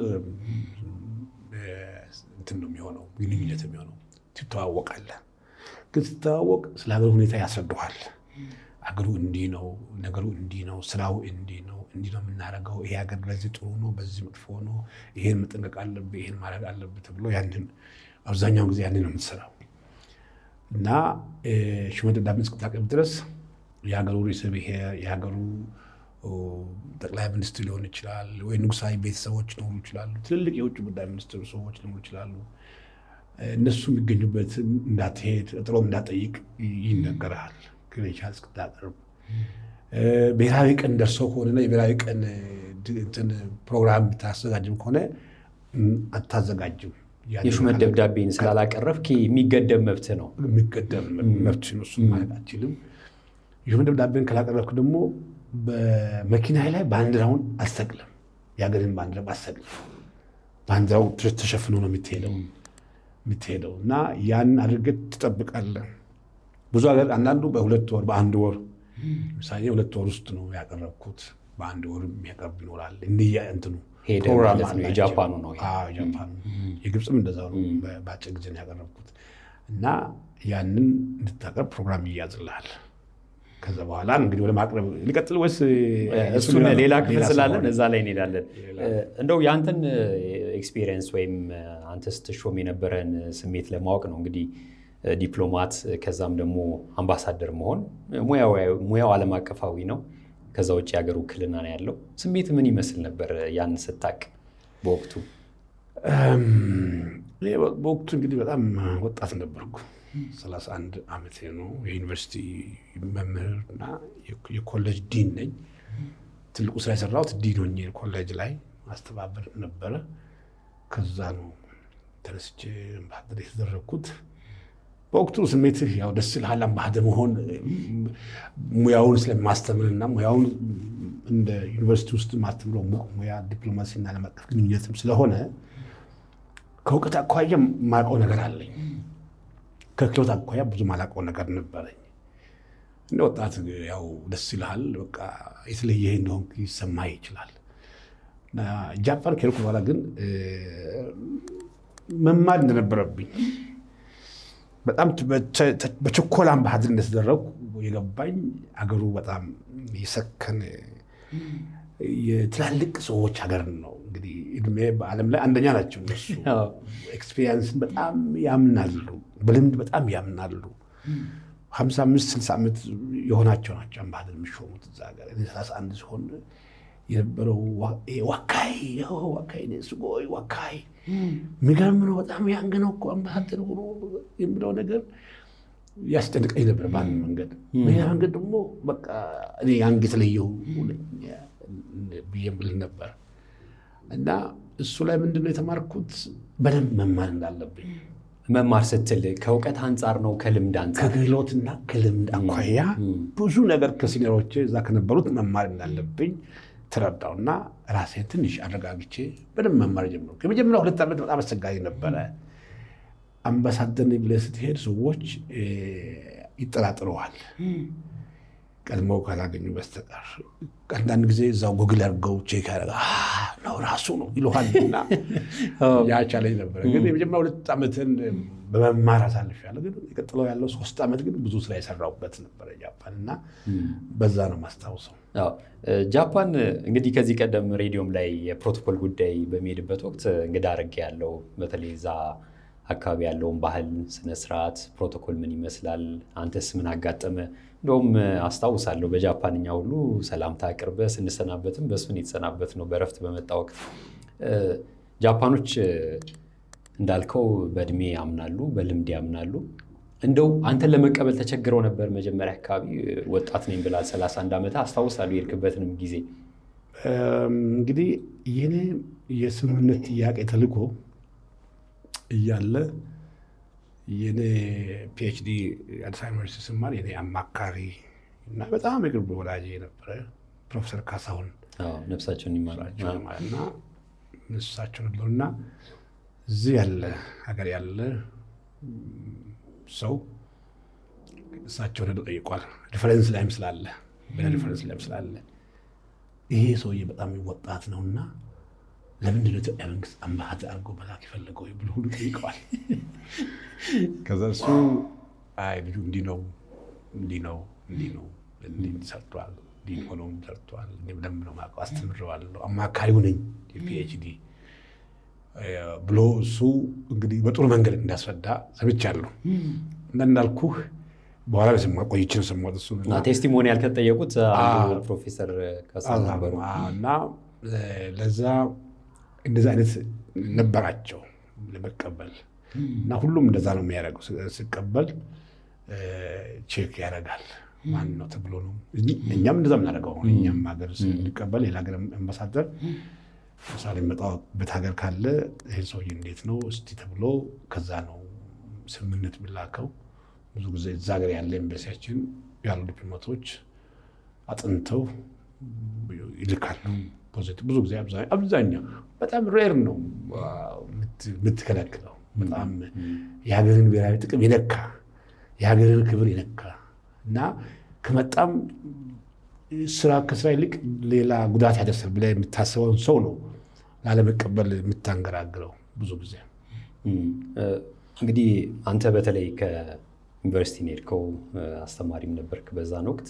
እንትን ነው የሚሆነው ግንኙነት የሚሆነው ትተዋወቃለህ። ግን ስትተዋወቅ ስለ ሀገሩ ሁኔታ ያስረዱሃል። አገሩ እንዲህ ነው፣ ነገሩ እንዲህ ነው፣ ስራው እንዲህ ነው የምናደርገው፣ ይሄ ሀገር በዚህ ጥሩ ነው፣ በዚህ መጥፎ ነው፣ ይሄን መጠንቀቅ አለብህ፣ ይሄን ማድረግ አለብህ ተብሎ ያንን አብዛኛውን ጊዜ ያንን ነው የምትሰራው። እና ሹመት ደብዳቤን እስክታቀርብ ድረስ የሀገሩ ርዕሰ ብሔር፣ የሀገሩ ጠቅላይ ሚኒስትር ሊሆን ይችላል፣ ወይ ንጉሳዊ ቤተሰቦች ሊሆኑ ይችላሉ፣ ትልልቅ የውጭ ጉዳይ ሚኒስትር ሰዎች ሊሆኑ ይችላሉ። እነሱ የሚገኙበት እንዳትሄድ ጥሮም እንዳትጠይቅ ይነገርሃል። ክሬንሻል እስክታቀርብ ብሔራዊ ቀን ደርሶ ከሆነና የብሔራዊ ቀን ፕሮግራም ብታዘጋጅም ከሆነ አታዘጋጅም። የሹመት ደብዳቤን ስላላቀረብክ የሚገደብ መብት ነው። የሚገደብ መብት ነው። እሱን ማለት አትችልም። የሹመት ደብዳቤን ካላቀረብክ ደግሞ በመኪና ላይ ባንዲራውን አትሰቅልም። የሀገርን ባንዲራ አትሰቅልም። ባንዲራው ተሸፍኖ ነው የምትሄደው እና ያን አድርገህ ትጠብቃለህ። ብዙ ሀገር አንዳንዱ በ2 ወር በ1 ወር ለምሳሌ 2 ወር ውስጥ ነው ያቀረብኩት። በ1 ወር የሚያቀርብ ይኖራል። እንዲያ እንትኑ ፕሮግራም ማለት ነው። የጃፓኑ ነው። ጃፓኑ የግብፅም እንደዛው ነው። በአጭር ጊዜ ነው ያቀረብኩት እና ያንን እንድታቀርብ ፕሮግራም ይያዝልሃል። ከዛ በኋላ እንግዲህ ወደ ማቅረብ ሊቀጥል ወይስ እሱን ሌላ ክፍል ስላለን እዛ ላይ እንሄዳለን። እንደው የአንተን ኤክስፒሪየንስ ወይም አንተ ስትሾም የነበረን ስሜት ለማወቅ ነው። እንግዲህ ዲፕሎማት ከዛም ደግሞ አምባሳደር መሆን ሙያው ዓለም አቀፋዊ ነው። ከዛ ውጭ የሀገር ውክልና ነው ያለው። ስሜት ምን ይመስል ነበር ያን ስታቅ በወቅቱ? በወቅቱ እንግዲህ በጣም ወጣት ነበርኩ። 31 ዓመቴ ነው። የዩኒቨርሲቲ መምህር እና የኮሌጅ ዲን ነኝ። ትልቁ ስራ የሰራሁት ዲን ሆኜ ኮሌጅ ላይ ማስተባበር ነበረ። ከዛ ነው ተነስቼ አምባሳደር የተደረግኩት። በወቅቱ ስሜትህ ያው ደስ ይልሃል። አምባሳደር መሆን ሙያውን ስለማስተምርና ሙያውን እንደ ዩኒቨርሲቲ ውስጥ ማስተምረው ሙያ ዲፕሎማሲና ዓለም አቀፍ ግንኙነትም ስለሆነ ከእውቀት አኳያ የማውቀው ነገር አለኝ። ከክሎት አኳያ ብዙ ማላውቀው ነገር ነበረኝ። እንደ ወጣት ያው ደስ ይልሃል። በቃ የተለየ እንደሆንክ ይሰማህ ይችላል። እና ጃፓን ከሄድኩ በኋላ ግን መማር እንደነበረብኝ በጣም በችኮላ አምባሳደር እንደተደረጉ የገባኝ አገሩ በጣም የሰከነ የትላልቅ ሰዎች ሀገር ነው። እንግዲህ እድሜ በዓለም ላይ አንደኛ ናቸው እነሱ። ኤክስፒሪየንስን በጣም ያምናሉ፣ በልምድ በጣም ያምናሉ። 55-60 ዓመት የሆናቸው ናቸው አምባሳደር የሚሾሙት እዛ ሀገር። 31 ሲሆን የነበረው ዋካይ ስጎይ ዋካይ የሚገርም ነው። በጣም ያንግ ነው እኮ አምባሳደር ሆኖ የሚለው ነገር ያስጨንቀኝ ነበር በአንድ መንገድ። በሌላ መንገድ ደግሞ በቃ እኔ ያንግ የተለየሁ ብዬ የምልህ ነበር። እና እሱ ላይ ምንድነው የተማርኩት? በደንብ መማር እንዳለብኝ። መማር ስትል ከእውቀት አንጻር ነው ከልምድ አንጻር? ከክህሎትና ከልምድ አኳያ ብዙ ነገር ከሲኒየሮቼ እዛ ከነበሩት መማር እንዳለብኝ ተረዳውና ራሴን ትንሽ አረጋግቼ በደንብ መማር ጀምሮ ከመጀመሪያው 2 ዓመት በጣም አስቸጋሪ ነበረ። አምባሳደር ብለህ ስትሄድ ሰዎች ይጠራጥረዋል ቀድመው ካላገኙ በስተቀር። አንዳንድ ጊዜ እዛው ጉግል አድርገው ቼክ ያደርጋል ነው ራሱ ነው ይሉሃልና ያ ቻሌንጅ ነበረ። ግን የመጀመሪያው 2 ዓመትን በመማር አሳልፌያለሁ። ግን የቀጥለው ያለው 3 ዓመት ግን ብዙ ስራ የሰራሁበት ነበረ ጃፓን እና በዛ ነው ማስታውሰው። ጃፓን እንግዲህ ከዚህ ቀደም ሬዲዮም ላይ የፕሮቶኮል ጉዳይ በሚሄድበት ወቅት እንግዳ አድርጌ ያለው በተለይ እዛ አካባቢ ያለውን ባህል፣ ስነስርዓት፣ ፕሮቶኮል ምን ይመስላል? አንተስ ምን አጋጠመ? እንደውም አስታውሳለሁ በጃፓንኛ ሁሉ ሰላምታ አቅርበህ ስንሰናበትም በስምን የተሰናበት ነው በረፍት በመጣ ወቅት። ጃፓኖች እንዳልከው በእድሜ ያምናሉ፣ በልምድ ያምናሉ። እንደው አንተን ለመቀበል ተቸግረው ነበር መጀመሪያ አካባቢ? ወጣት ነኝ ብላል 31 ዓመት አስታውሳለሁ የሄድክበትንም ጊዜ። እንግዲህ የኔ የስምምነት ጥያቄ ተልኮ እያለ የኔ ፒኤችዲ አዲስ አበባ ዩኒቨርሲቲ ስማር የኔ አማካሪ እና በጣም የቅርብ ወዳጄ የነበረ ፕሮፌሰር ካሳሁን ነፍሳቸውን ይማራቸው እና እሳቸው ነበሩና እዚህ ያለ ሀገር ያለ ሰው እሳቸውን ሄዶ ጠይቋል። ሪፈረንስ ላይም ስላለ በሪፈረንስ ላይ ስላለ ይሄ ሰውዬ በጣም ወጣት ነውና ለምንድን ነው ኢትዮጵያ መንግስት አምባሳደር አድርጎ መላክ የፈለገው ብሎ ሁሉ ጠይቀዋል። ከዛ እሱ አይ ልጁ እንዲህ ነው ሰርቷል፣ እንዲህ ሆኖም ሰርቷል፣ በደንብ ነው የማውቀው፣ አስተምሬዋለሁ፣ አማካሪው ነኝ የፒኤችዲ ብሎ እሱ እንግዲህ በጥሩ መንገድ እንዳስረዳ ሰምቻለሁ። እና እንዳልኩህ በኋላ ቆይችን ሰማሁት እሱ ቴስቲሞኒያል ከተጠየቁት አንዱ ፕሮፌሰር ካሳሁን ነበሩ እና ለዛ እንደዚህ አይነት ነበራቸው ለመቀበል እና ሁሉም እንደዛ ነው የሚያደርገው። ሲቀበል ቼክ ያደርጋል ማን ነው ተብሎ ነው። እኛም እንደዛ የምናደርገው እኛም ሀገር ስንቀበል ሌላ ሀገር አምባሳደር ምሳሌ የሚመጣበት ሀገር ካለ ይህን ሰውዬ እንዴት ነው እስቲ ተብሎ ከዛ ነው ስምምነት የሚላከው። ብዙ ጊዜ እዛ ሀገር ያለ ኤምባሲያችን ያሉ ዲፕሎማቶች አጥንተው ይልካሉ። ፖዚቲቭ ብዙ ጊዜ አብዛኛው በጣም ሬር ነው የምትከለክለው። በጣም የሀገርን ብሔራዊ ጥቅም የነካ የሀገርን ክብር የነካ እና ከመጣም ከስራ ይልቅ ሌላ ጉዳት ያደርሳል ብለህ የምታስበውን ሰው ነው ላለመቀበል የምታንገራግረው ብዙ ጊዜ። እንግዲህ አንተ በተለይ ከዩኒቨርሲቲ ሄድከው አስተማሪም ነበርክ በዛን ወቅት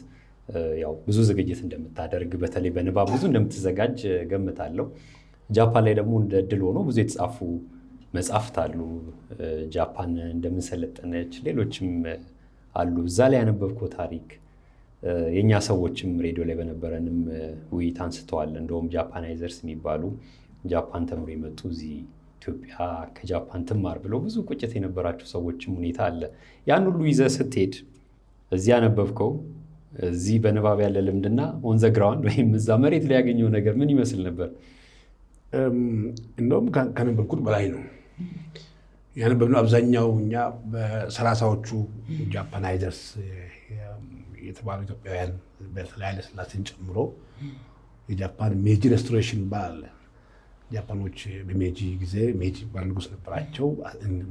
ያው ብዙ ዝግጅት እንደምታደርግ በተለይ በንባብ ብዙ እንደምትዘጋጅ ገምታለሁ። ጃፓን ላይ ደግሞ እንደ እድል ሆኖ ብዙ የተጻፉ መጽሐፍት አሉ። ጃፓን እንደምንሰለጠነች ሌሎችም አሉ። እዛ ላይ ያነበብከው ታሪክ የእኛ ሰዎችም ሬዲዮ ላይ በነበረንም ውይይት አንስተዋል። እንደውም ጃፓናይዘርስ የሚባሉ ጃፓን ተምሮ የመጡ እዚህ ኢትዮጵያ ከጃፓን ትማር ብለው ብዙ ቁጭት የነበራቸው ሰዎችም ሁኔታ አለ። ያን ሁሉ ይዘህ ስትሄድ እዚህ ያነበብከው እዚህ በንባብ ያለ ልምድና ኦን ዘ ግራውንድ ወይም እዛ መሬት ላይ ያገኘው ነገር ምን ይመስል ነበር? እንደውም ከነበርኩት በላይ ነው ያነበብነው። አብዛኛው እኛ በ30ዎቹ ጃፓናይዘርስ የተባሉ ኢትዮጵያውያን በተለይ ኃይለ ሥላሴን ጨምሮ የጃፓን ሜጂ ሬስቶሬሽን ባለ ጃፓኖች በሜጂ ጊዜ ሜጂ ባል ንጉስ ነበራቸው።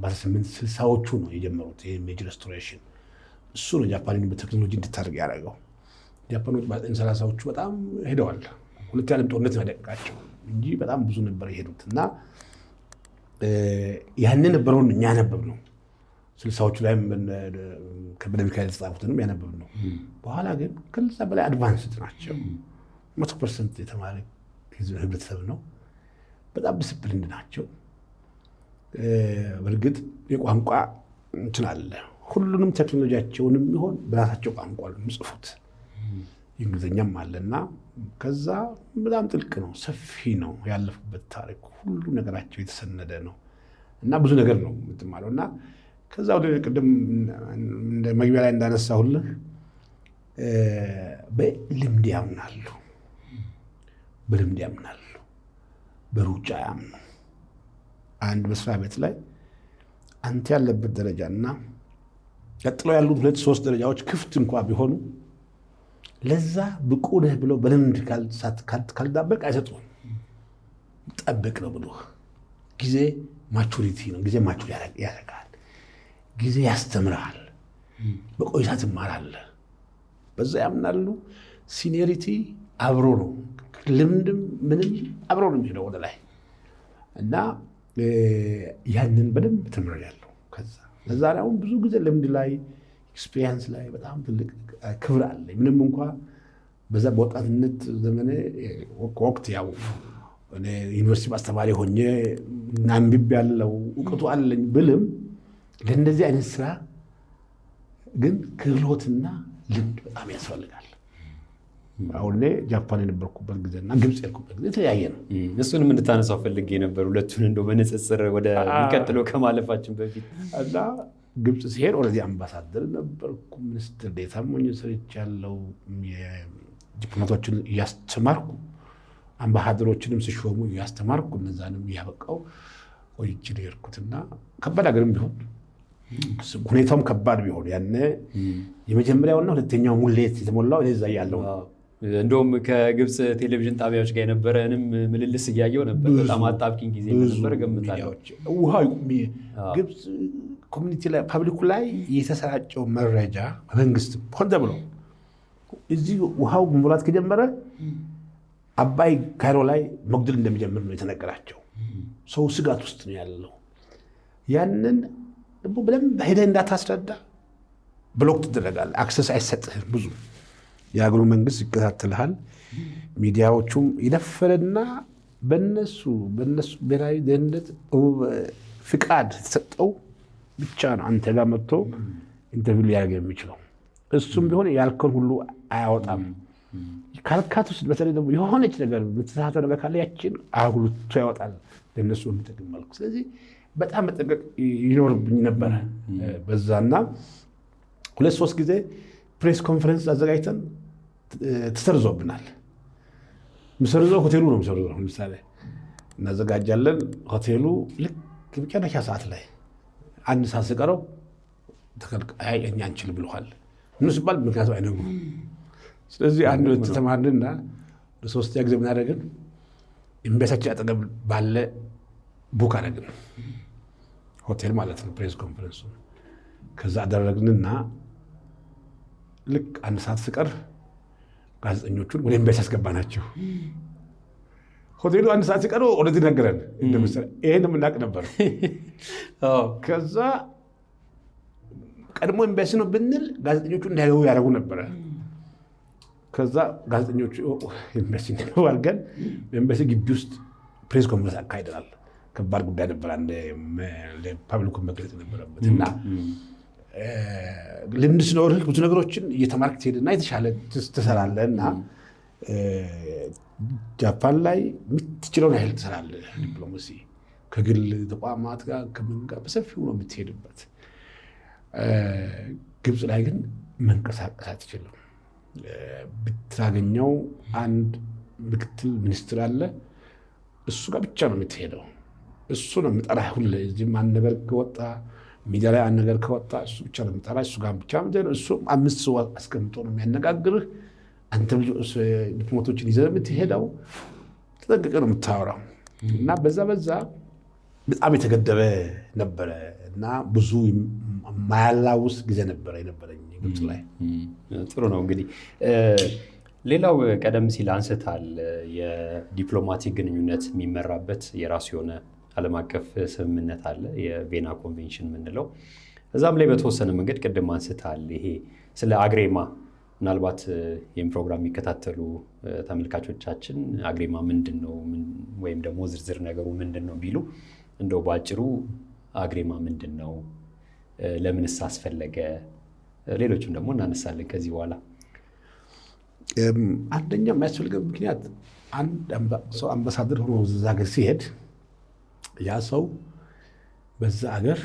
በ1860ዎቹ ነው የጀመሩት ይሄ ሜጂ ሬስቶሬሽን። እሱ ነው ጃፓንን በቴክኖሎጂ እንድታደርግ ያደረገው። ጃፓኖች በ30ዎቹ በጣም ሄደዋል። ሁለተኛ ዓለም ጦርነት ያደቀቃቸው እንጂ በጣም ብዙ ነበር የሄዱት እና ያንን ነበረውን እኛ ያነበብ ነው። 60ዎቹ ላይም ከበደ ሚካኤል የተጻፉትንም ያነበብ ነው። በኋላ ግን ከዛ በላይ አድቫንስድ ናቸው። 100% የተማረ ህብረተሰብ ነው። በጣም ዲስፕሊንድ ናቸው። በእርግጥ የቋንቋ እንትን አለ። ሁሉንም ቴክኖሎጂያቸውንም ቢሆን በራሳቸው ቋንቋ ነው የሚጽፉት። እንግሊዝኛም አለና ከዛ በጣም ጥልቅ ነው፣ ሰፊ ነው ያለፉበት ታሪክ። ሁሉ ነገራቸው የተሰነደ ነው እና ብዙ ነገር ነው የምትማለው እና ከዛ ወደ ቅድም እንደ መግቢያ ላይ እንዳነሳሁልህ በልምድ ያምናሉ፣ በሩጫ ያምኑ። አንድ መስሪያ ቤት ላይ አንተ ያለበት ደረጃ እና ቀጥሎ ያሉት 2-3 ደረጃዎች ክፍት እንኳ ቢሆኑ ለዛ ብቁ ነህ ብለው በልምድ ካልዳበቅ አይሰጡም። ጠብቅ ነው ብሎ ጊዜ ማቹሪቲ ነው። ጊዜ ማቹር ያደርጋል። ጊዜ ያስተምራል። በቆይታ ትማራለህ። በዛ ያምናሉ። ሲኒየሪቲ አብሮ ነው፣ ልምድም ምንም አብሮ ነው የሚሄደው ወደ ላይ እና ያንን በደንብ ተምሬያለሁ። ከዛ ለዛ ላይ አሁን ብዙ ጊዜ ልምድ ላይ ኤክስፒሪየንስ ላይ በጣም ትልቅ ክብር አለኝ። ምንም እንኳ በዛ በወጣትነት ዘመኔ ወቅት ያው እኔ ዩኒቨርሲቲ አስተማሪ ሆኜ አንብቤ ያለው እውቀቱ አለኝ ብልም ለእንደዚህ አይነት ስራ ግን ክህሎትና ልምድ በጣም ያስፈልጋል። አሁን እኔ ጃፓን የነበርኩበት ጊዜና ግብፅ የነበርኩበት ጊዜ የተለያየ ነው። እሱንም እንድታነሳው ፈልጌ ነበር። ሁለቱን እንደው በንጽጽር ወደ የሚቀጥለው ከማለፋችን በፊት እና ግብፅ ሲሄድ ኦልሬዲ አምባሳደር ነበርኩ። ሚኒስትር ዴታም ሆኜ ሰርቻለሁ። ዲፕሎማቶችን እያስተማርኩ አምባሳደሮችንም ሲሾሙ እያስተማርኩ እነዛንም እያበቃው ቆይቼ ነው የሄድኩትና ከባድ ሀገርም ቢሆን ሁኔታውም ከባድ ቢሆን ያኔ የመጀመሪያውና ሁለተኛው ሙሌት የተሞላው እኔ እዛ ያለው እንደውም ከግብፅ ቴሌቪዥን ጣቢያዎች ጋር የነበረንም ምልልስ እያየው ነበር። በጣም አጣብቂኝ ጊዜ ነበር ገምታለሁ። ውሃው ግብፅ ኮሚኒቲ ላይ ፐብሊኩ ላይ የተሰራጨው መረጃ በመንግስት ሆን ተብሎ እዚህ ውሃው መሙላት ከጀመረ አባይ ካይሮ ላይ መጉደል እንደሚጀምር ነው የተነገራቸው። ሰው ስጋት ውስጥ ነው ያለው። ያንን ደግሞ በደንብ ሄደህ እንዳታስረዳ ብሎክ ትደረጋለህ። አክሰስ አይሰጥህም። ብዙ የአገሩ መንግስት ይከታተልሃል። ሚዲያዎቹም ይደፈረና በነሱ ብሔራዊ ደህንነት ፍቃድ የተሰጠው ብቻ ነው አንተ ጋር መጥቶ ኢንተርቪው ሊያደርግ የሚችለው። እሱም ቢሆን ያልከውን ሁሉ አያወጣም። ካልካት ውስጥ በተለይ ደግሞ የሆነች ነገር የምትሳሳተው ነገር ካለ ያችን አጉልቶ ያወጣል ለእነሱ የሚጠቅም መልኩ። ስለዚህ በጣም መጠንቀቅ ይኖርብኝ ነበረ በዛና 2-3 ጊዜ ፕሬስ ኮንፈረንስ አዘጋጅተን ተሰርዞብናል። ምሰርዘው ሆቴሉ ነው ምሰርዘው። ለምሳሌ እናዘጋጃለን። ሆቴሉ ልክ መጨረሻ ሰዓት ላይ 1 ሰዓት ሲቀረው ተከልካይ እኛ አንችል ብለዋል። ምን ሲባል ምክንያቱ አይነግሩም። ስለዚህ አንድ ተማርንና ለሶስተኛ ጊዜ ምን አደረግን? ኤምባሲያችን አጠገብ ባለ ቡክ አደረግን፣ ሆቴል ማለት ነው ፕሬስ ኮንፈረንሱ። ከዛ አደረግንና ልክ 1 ሰዓት ሲቀር ጋዜጠኞቹን ወደ ኤምባሲ አስገባናቸው። ሆቴሉ 1 ሰዓት ሲቀረው ወደዚህ ነገረን። ይሄን የምናውቅ ነበር። ከዛ ቀድሞ ኤምባሲ ነው ብንል ጋዜጠኞቹ እንዳይገቡ ያደረጉ ነበረ። ከዛ ጋዜጠኞቹ ኤምባሲ ነው አድርገን በኤምባሲ ግቢ ውስጥ ፕሬስ ኮንፈረንስ አካሂደናል። ከባድ ጉዳይ ነበር። አንድ ለፓብሊኩ መግለጽ ነበረበት እና ልምድ ሲኖርህ ብዙ ነገሮችን እየተማርክ ትሄድና የተሻለ ትሰራለህ እና ጃፓን ላይ የምትችለውን ያህል ትሰራለህ። ዲፕሎማሲ ከግል ተቋማት ጋር ከምን ጋር በሰፊው ነው የምትሄድበት። ግብፅ ላይ ግን መንቀሳቀስ አትችልም። ብታገኘው አንድ ምክትል ሚኒስትር አለ፣ እሱ ጋር ብቻ ነው የምትሄደው። እሱ ነው የምጠራህ ሁሌ። እዚህም አንድ ነገር ከወጣ ሚዲያ ላይ አንድ ነገር ከወጣ እሱ ብቻ ነው የምጠራህ። እሱ ጋር ብቻ ነው። እሱ 5 ሰው አስቀምጦ ነው የሚያነጋግርህ። አንተ ዲፕሎማቶችን ይዘህ የምትሄደው ተጠንቅቀህ ነው የምታወራው እና በዛ በጣም የተገደበ ነበረ እና ብዙ ማያላውስ ጊዜ ነበረ የነበረኝ ግብፅ ላይ። ጥሩ ነው። እንግዲህ ሌላው ቀደም ሲል አንስታል የዲፕሎማቲክ ግንኙነት የሚመራበት የራሱ የሆነ ዓለም አቀፍ ስምምነት አለ፣ የቬና ኮንቬንሽን የምንለው። እዛም ላይ በተወሰነ መንገድ ቅድም አንስታል ይሄ ስለ አግሬማ። ምናልባት ይህም ፕሮግራም የሚከታተሉ ተመልካቾቻችን አግሬማ ምንድን ነው ወይም ደግሞ ዝርዝር ነገሩ ምንድን ነው ቢሉ እንደው በአጭሩ አግሬማ ምንድን ነው፣ ለምንስ አስፈለገ፣ ሌሎችም ደግሞ እናነሳለን ከዚህ በኋላ። አንደኛ የሚያስፈልገው ምክንያት አንድ ሰው አምባሳደር ሆኖ እዛ ሀገር ሲሄድ ያ ሰው በዛ ሀገር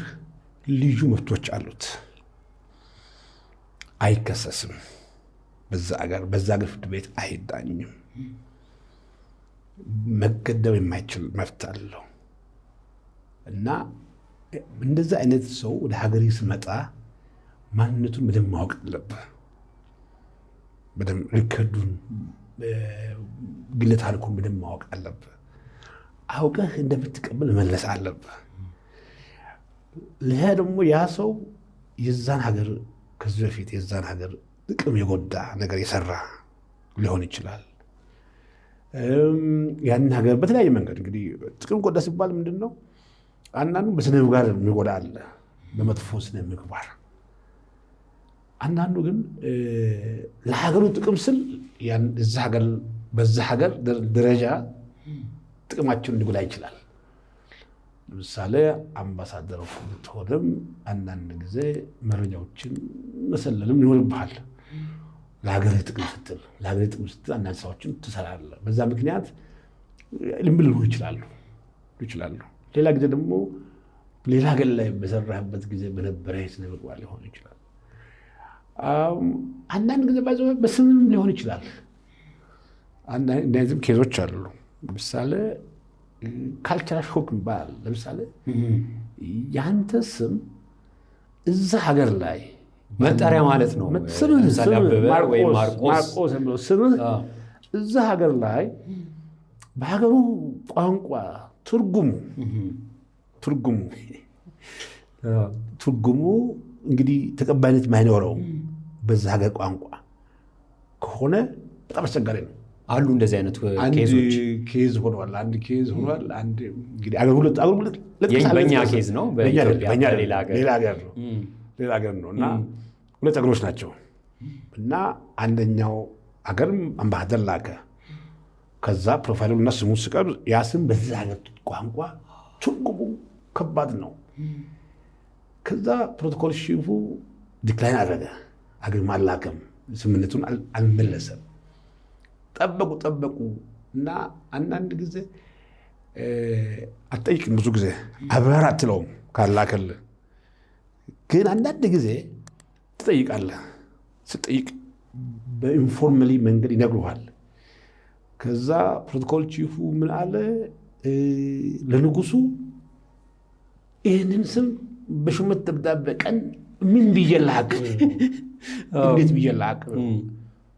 ልዩ መብቶች አሉት። አይከሰስም። በዛ ሀገር ፍርድ ቤት አይዳኝም። መገደብ የማይችል መብት አለው እና እንደዛ አይነት ሰው ወደ ሀገር ሲመጣ ማንነቱን በደንብ ማወቅ አለብህ። በደንብ ሪከርዱን፣ ግለ ታሪኩን በደንብ ማወቅ አለብህ። አውቀህ እንደምትቀበል መመለስ አለብህ። ሌላ ደግሞ ያ ሰው የዛን ሀገር ከዚህ በፊት የዛን ሀገር ጥቅም የጎዳ ነገር የሰራ ሊሆን ይችላል። ያንን ሀገር በተለያየ መንገድ እንግዲህ ጥቅም ጎዳ ሲባል ምንድን ነው? አንዳንዱ በስነ ምግባር የሚጎዳ አለ፣ በመጥፎ ስነ ምግባር። አንዳንዱ ግን ለሀገሩ ጥቅም ስል በዛ ሀገር ደረጃ ጥቅማቸውን ሊጎዳ ይችላል። ለምሳሌ አምባሳደር ብትሆንም አንዳንድ ጊዜ መረጃዎችን መሰለልም ይኖርብሃል። ለሀገር ጥቅም ስትል አንዳንድ ሰዎችን ትሰራለህ። በዛ ምክንያት ልምብል ሊሆኑ ይችላሉ። ሌላ ጊዜ ደግሞ ሌላ ሀገር ላይ በሰራህበት ጊዜ በነበረ ስነ ምግባር ሊሆን ይችላል። አንዳንድ ጊዜ በስምም ሊሆን ይችላል። እንደዚህም ኬዞች አሉ። ለምሳሌ ካልቸራል ሾክ ይባላል። ለምሳሌ የአንተ ስም እዛ ሀገር ላይ መጠሪያ ማለት ነው። ማርቆስ ስምህ እዛ ሀገር ላይ በሀገሩ ቋንቋ ትርጉሙ እንግዲህ ተቀባይነት ማይኖረው በዛ ሀገር ቋንቋ ካልሆነ በጣም አስቸጋሪ ነው። አሉ እንደዚህ አይነት ኬዝ ሆኗል። አንድ ኬዝ ሆኗል። አንድ እንግዲህ በእኛ ኬዝ ነው፣ ሌላ ሀገር ነው እና ሁለት ሀገሮች ናቸው እና አንደኛው ሀገርም አምባሳደር ላከ። ከዛ ፕሮፋይሉ እና ስሙ ስቀር ያ ስም በዛ ሀገር ቋንቋ ትርጉሙ ከባድ ነው። ከዛ ፕሮቶኮል ሺፉ ዲክላይን አደረገ። አገር አላከም፣ ስምምነቱን አልመለሰም። ጠበቁ እና አንዳንድ ጊዜ አትጠይቅም፣ ብዙ ጊዜ አብራር አትለውም ካላከልህ። ግን አንዳንድ ጊዜ ትጠይቃለህ። ስትጠይቅ በኢንፎርማሊ መንገድ ይነግሩሃል። ከዛ ፕሮቶኮል ቺፉ ምን አለ ለንጉሱ ይህንን ስም በሹመት ደብዳቤ ቀን ምን ብዬ ላቅርብ? እንዴት ብዬ ላቅርብ?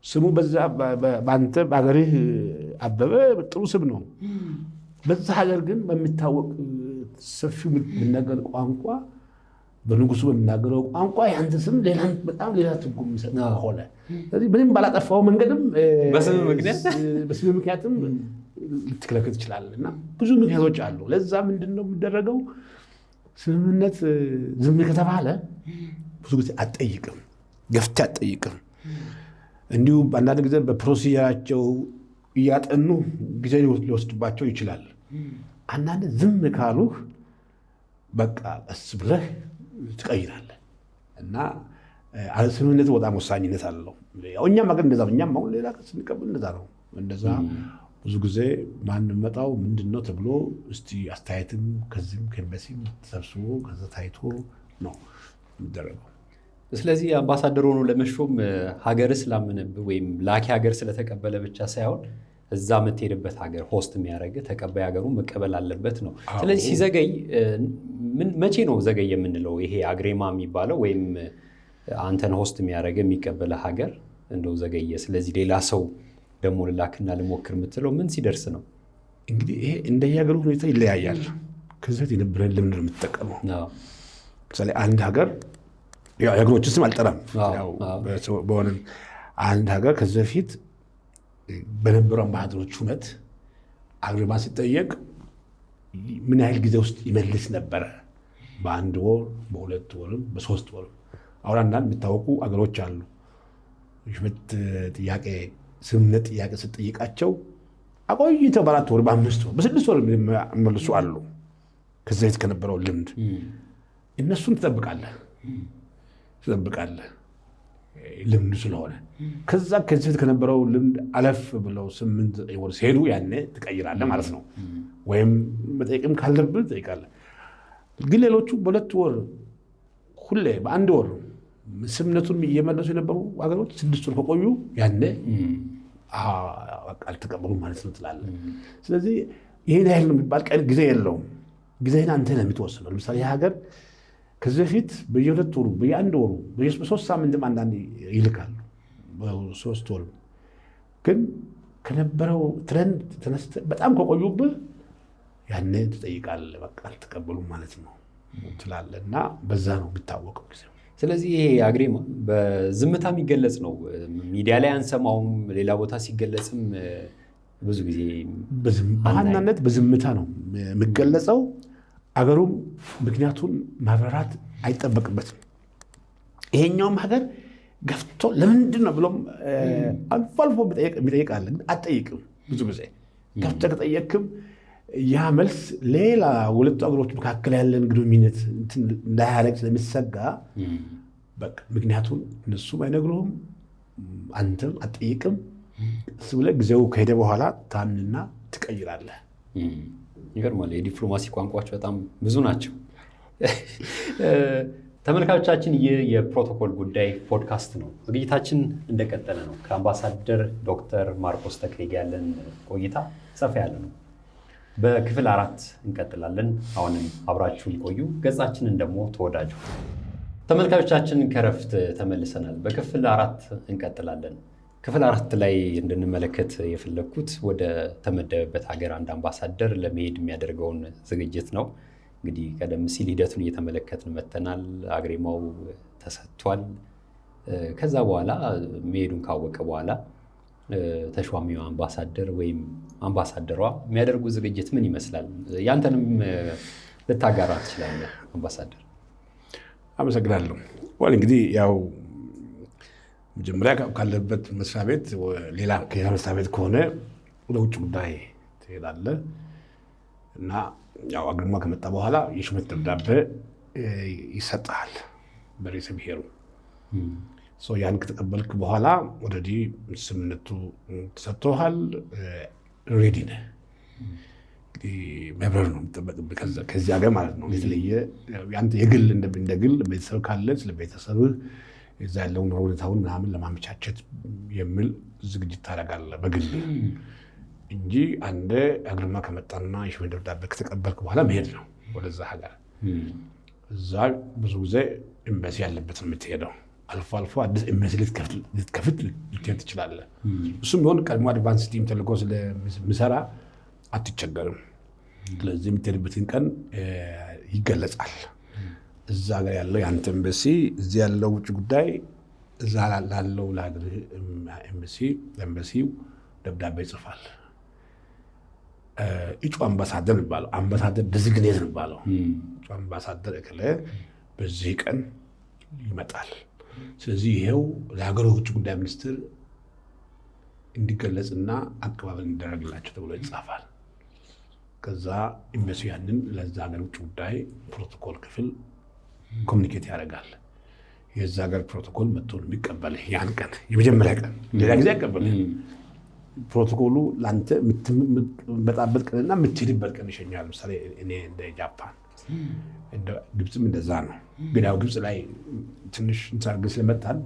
ስሙ በዛ በአንተ በሀገርህ አበበ ጥሩ ስም ነው። በዛ ሀገር ግን በሚታወቅ ሰፊው የሚናገር ቋንቋ በንጉሱ በሚናገረው ቋንቋ ያንተ ስም በጣም ሌላ ትርጉም የሚሰጥ ሆነ። ስለዚህ ምንም ባላጠፋው መንገድም በስም ምክንያትም ልትከለክል ትችላለህ እና ብዙ ምክንያቶች አሉ። ለዛ ምንድን ነው የሚደረገው? ስምምነት ዝም ከተባለ ብዙ ጊዜ አትጠይቅም፣ ገፍተህ አትጠይቅም። እንዲሁ አንዳንድ ጊዜ በፕሮሲጀራቸው እያጠኑ ጊዜ ሊወስድባቸው ይችላል። አንዳንድ ዝም ካሉህ በቃ ቀስ ብለህ ትቀይራለህ እና ስምምነቱ በጣም ወሳኝነት አለው። እኛም ሀገር እንደዛ ነው። እኛም አሁን ሌላ ስንቀበል እንደዛ ነው። እንደዛ ብዙ ጊዜ ማንመጣው ምንድን ነው ተብሎ እስቲ አስተያየትም ከዚህም ከኤምባሲም ተሰብስቦ ከዛ ታይቶ ነው የሚደረገው። ስለዚህ አምባሳደር ሆኖ ለመሾም ሀገር ስላመነብህ ወይም ላኪ ሀገር ስለተቀበለ ብቻ ሳይሆን እዛ የምትሄድበት ሀገር ሆስት የሚያደርግ ተቀባይ ሀገሩ መቀበል አለበት ነው። ስለዚህ ሲዘገይ መቼ ነው ዘገይ የምንለው? ይሄ አግሬማ የሚባለው ወይም አንተን ሆስት የሚያደርግ የሚቀበለ ሀገር እንደው ዘገየ፣ ስለዚህ ሌላ ሰው ደግሞ ልላክና ልሞክር የምትለው ምን ሲደርስ ነው? እንግዲህ ይሄ እንደየሀገሩ ሁኔታ ይለያያል። ከዚህ በፊት የነበረን ልምድ ነው የምትጠቀመው። ምሳሌ አንድ ሀገር የሀገሮችን ስም አልጠራም በሆነ አንድ ሀገር ከዚህ በፊት በነበሩ አምባሳደሮች ሹመት አግሪማ ሲጠየቅ ምን ያህል ጊዜ ውስጥ ይመልስ ነበረ? በአንድ ወር፣ በሁለት ወርም በሶስት ወርም። አሁን አንዳንድ የሚታወቁ አገሮች አሉ ሹመት ጥያቄ ስምምነት ጥያቄ ስትጠይቃቸው አቆይተው በአራት ወር፣ በአምስት ወር፣ በስድስት ወር መልሱ አሉ። ከዚህ በፊት ከነበረው ልምድ እነሱን ትጠብቃለህ ልምዱ ስለሆነ። ከዛ ከዚህ በፊት ከነበረው ልምድ አለፍ ብለው 8 ወር ሲሄዱ ያኔ ትቀይራለህ ማለት ነው። ወይም መጠየቅም ካለብህ ትጠይቃለህ። ግን ሌሎቹ በሁለት ወር ሁሌ በአንድ ወር ስምምነቱን እየመለሱ የነበሩ ሀገሮች 6 ወር ከቆዩ ያኔ አልተቀበሉም ማለት ነው ትላለህ። ስለዚህ ይህን ያህል ነው የሚባል ቀን ጊዜ የለውም። ጊዜህን አንተ ነው የምትወስነው። ለምሳሌ ሀገር ከዚህ በፊት በየሁለት ወሩ በየአንድ ወሩ በሶስት ሳምንትም አንዳንድ ይልካሉ። በሶስት ወር ግን ከነበረው ትረንድ ተነስተህ በጣም ከቆዩብህ ያኔ ትጠይቃለህ። በቃ አልተቀበሉም ማለት ነው ትላለህ እና በዛ ነው የሚታወቀው ጊዜው። ስለዚህ ይሄ አግሪማ በዝምታ የሚገለጽ ነው። ሚዲያ ላይ አንሰማውም። ሌላ ቦታ ሲገለጽም ብዙ ጊዜ በዋናነት በዝምታ ነው የሚገለጸው። አገሩም ምክንያቱን ማብራራት አይጠበቅበትም። ይሄኛውም ሀገር ገፍቶ ለምንድን ነው ብሎም አልፎ አልፎ የሚጠይቃል። አትጠይቅም። ብዙ ጊዜ ገፍተህ ከጠየቅም ያ መልስ ሌላ ሁለቱ አገሮች መካከል ያለን ግንኙነት እንዳያረግ ስለሚሰጋ በቃ ምክንያቱን እነሱም አይነግሩህም፣ አንተም አትጠይቅም። እስ ብለህ ጊዜው ከሄደ በኋላ ታምንና ትቀይራለህ። ይገርማል። የዲፕሎማሲ ቋንቋዎች በጣም ብዙ ናቸው። ተመልካቾቻችን ይህ የፕሮቶኮል ጉዳይ ፖድካስት ነው። ዝግጅታችን እንደቀጠለ ነው። ከአምባሳደር ዶክተር ማርቆስ ተክሌ ጋር ያለን ቆይታ ሰፋ ያለ ነው። በክፍል 4 እንቀጥላለን። አሁንም አብራችሁን ቆዩ። ገጻችንን ደግሞ ተወዳጁ። ተመልካቾቻችን ከረፍት ተመልሰናል። በክፍል 4 እንቀጥላለን። ክፍል 4 ላይ እንድንመለከት የፈለግኩት ወደ ተመደበበት ሀገር አንድ አምባሳደር ለመሄድ የሚያደርገውን ዝግጅት ነው። እንግዲህ ቀደም ሲል ሂደቱን እየተመለከትን መተናል። አግሪማው ተሰጥቷል። ከዛ በኋላ መሄዱን ካወቀ በኋላ ተሿሚው አምባሳደር ወይም አምባሳደሯ የሚያደርጉ ዝግጅት ምን ይመስላል? ያንተንም ልታጋራ ትችላለህ አምባሳደር። አመሰግናለሁ። እንግዲህ ያው መጀመሪያ ካለበት መስሪያ ቤት ሌላ መስሪያ ቤት ከሆነ ወደ ውጭ ጉዳይ ትሄዳለህ እና ያው አግርማ ከመጣ በኋላ የሹመት ደብዳቤ ይሰጣል በርዕሰ ብሔሩ። ያን ከተቀበልክ በኋላ ወደዚህ ስምምነቱ ተሰጥቶሃል፣ ሬዲ ነህ። መብረር ነው የሚጠበቅብህ ከዚህ ሀገር ማለት ነው። የተለየ አንተ የግል እንደ ግል ቤተሰብ ካለ ስለ ቤተሰብህ እዛ ያለውን ሁኔታውን ምናምን ለማመቻቸት የሚል ዝግጅት ታደርጋለህ በግል እንጂ አንደ አግርማ ከመጣና የሹመት ደብዳቤ ከተቀበልክ በኋላ መሄድ ነው ወደዛ ሀገር። እዛ ብዙ ጊዜ ኤምባሲ ያለበት ነው የምትሄደው። አልፎ አልፎ አዲስ ኤምባሲ ልትከፍት ልትሄድ ትችላለህ። እሱም ቢሆን ቀድሞ አድቫንስ ቲም ተልኮ ስለሚሰራ አትቸገርም። ስለዚህ የምትሄድበትን ቀን ይገለጻል። እዛ ጋር ያለው የአንተ ኤምባሲ፣ እዚህ ያለው ውጭ ጉዳይ እዛ ላለው ለሀገር ኤምባሲው ደብዳቤ ይጽፋል። እጩ አምባሳደር ይባላል። አምባሳደር ዴዚግኔት ይባላል። እጩ አምባሳደር እከለ በዚህ ቀን ይመጣል። ስለዚህ ይሄው ለሀገሩ ውጭ ጉዳይ ሚኒስትር እንዲገለጽና አቀባበል እንዲደረግላቸው ተብሎ ይጻፋል። ከዛ ኤምባሲ ያንን ለዛ ሀገር ውጭ ጉዳይ ፕሮቶኮል ክፍል ኮሚኒኬት ያደርጋል። የዛ ሀገር ፕሮቶኮል መጥቶ የሚቀበል ያን ቀን የመጀመሪያ ቀን፣ ሌላ ጊዜ አይቀበልህ። ፕሮቶኮሉ ለአንተ የምትመጣበት ቀንና የምትሄድበት ቀን ይሸኛል። ምሳሌ እኔ እንደ ጃፓን፣ ግብፅም እንደዛ ነው። ግን ያው ግብፅ ላይ ትንሽ እንሳርግ ስለመጣን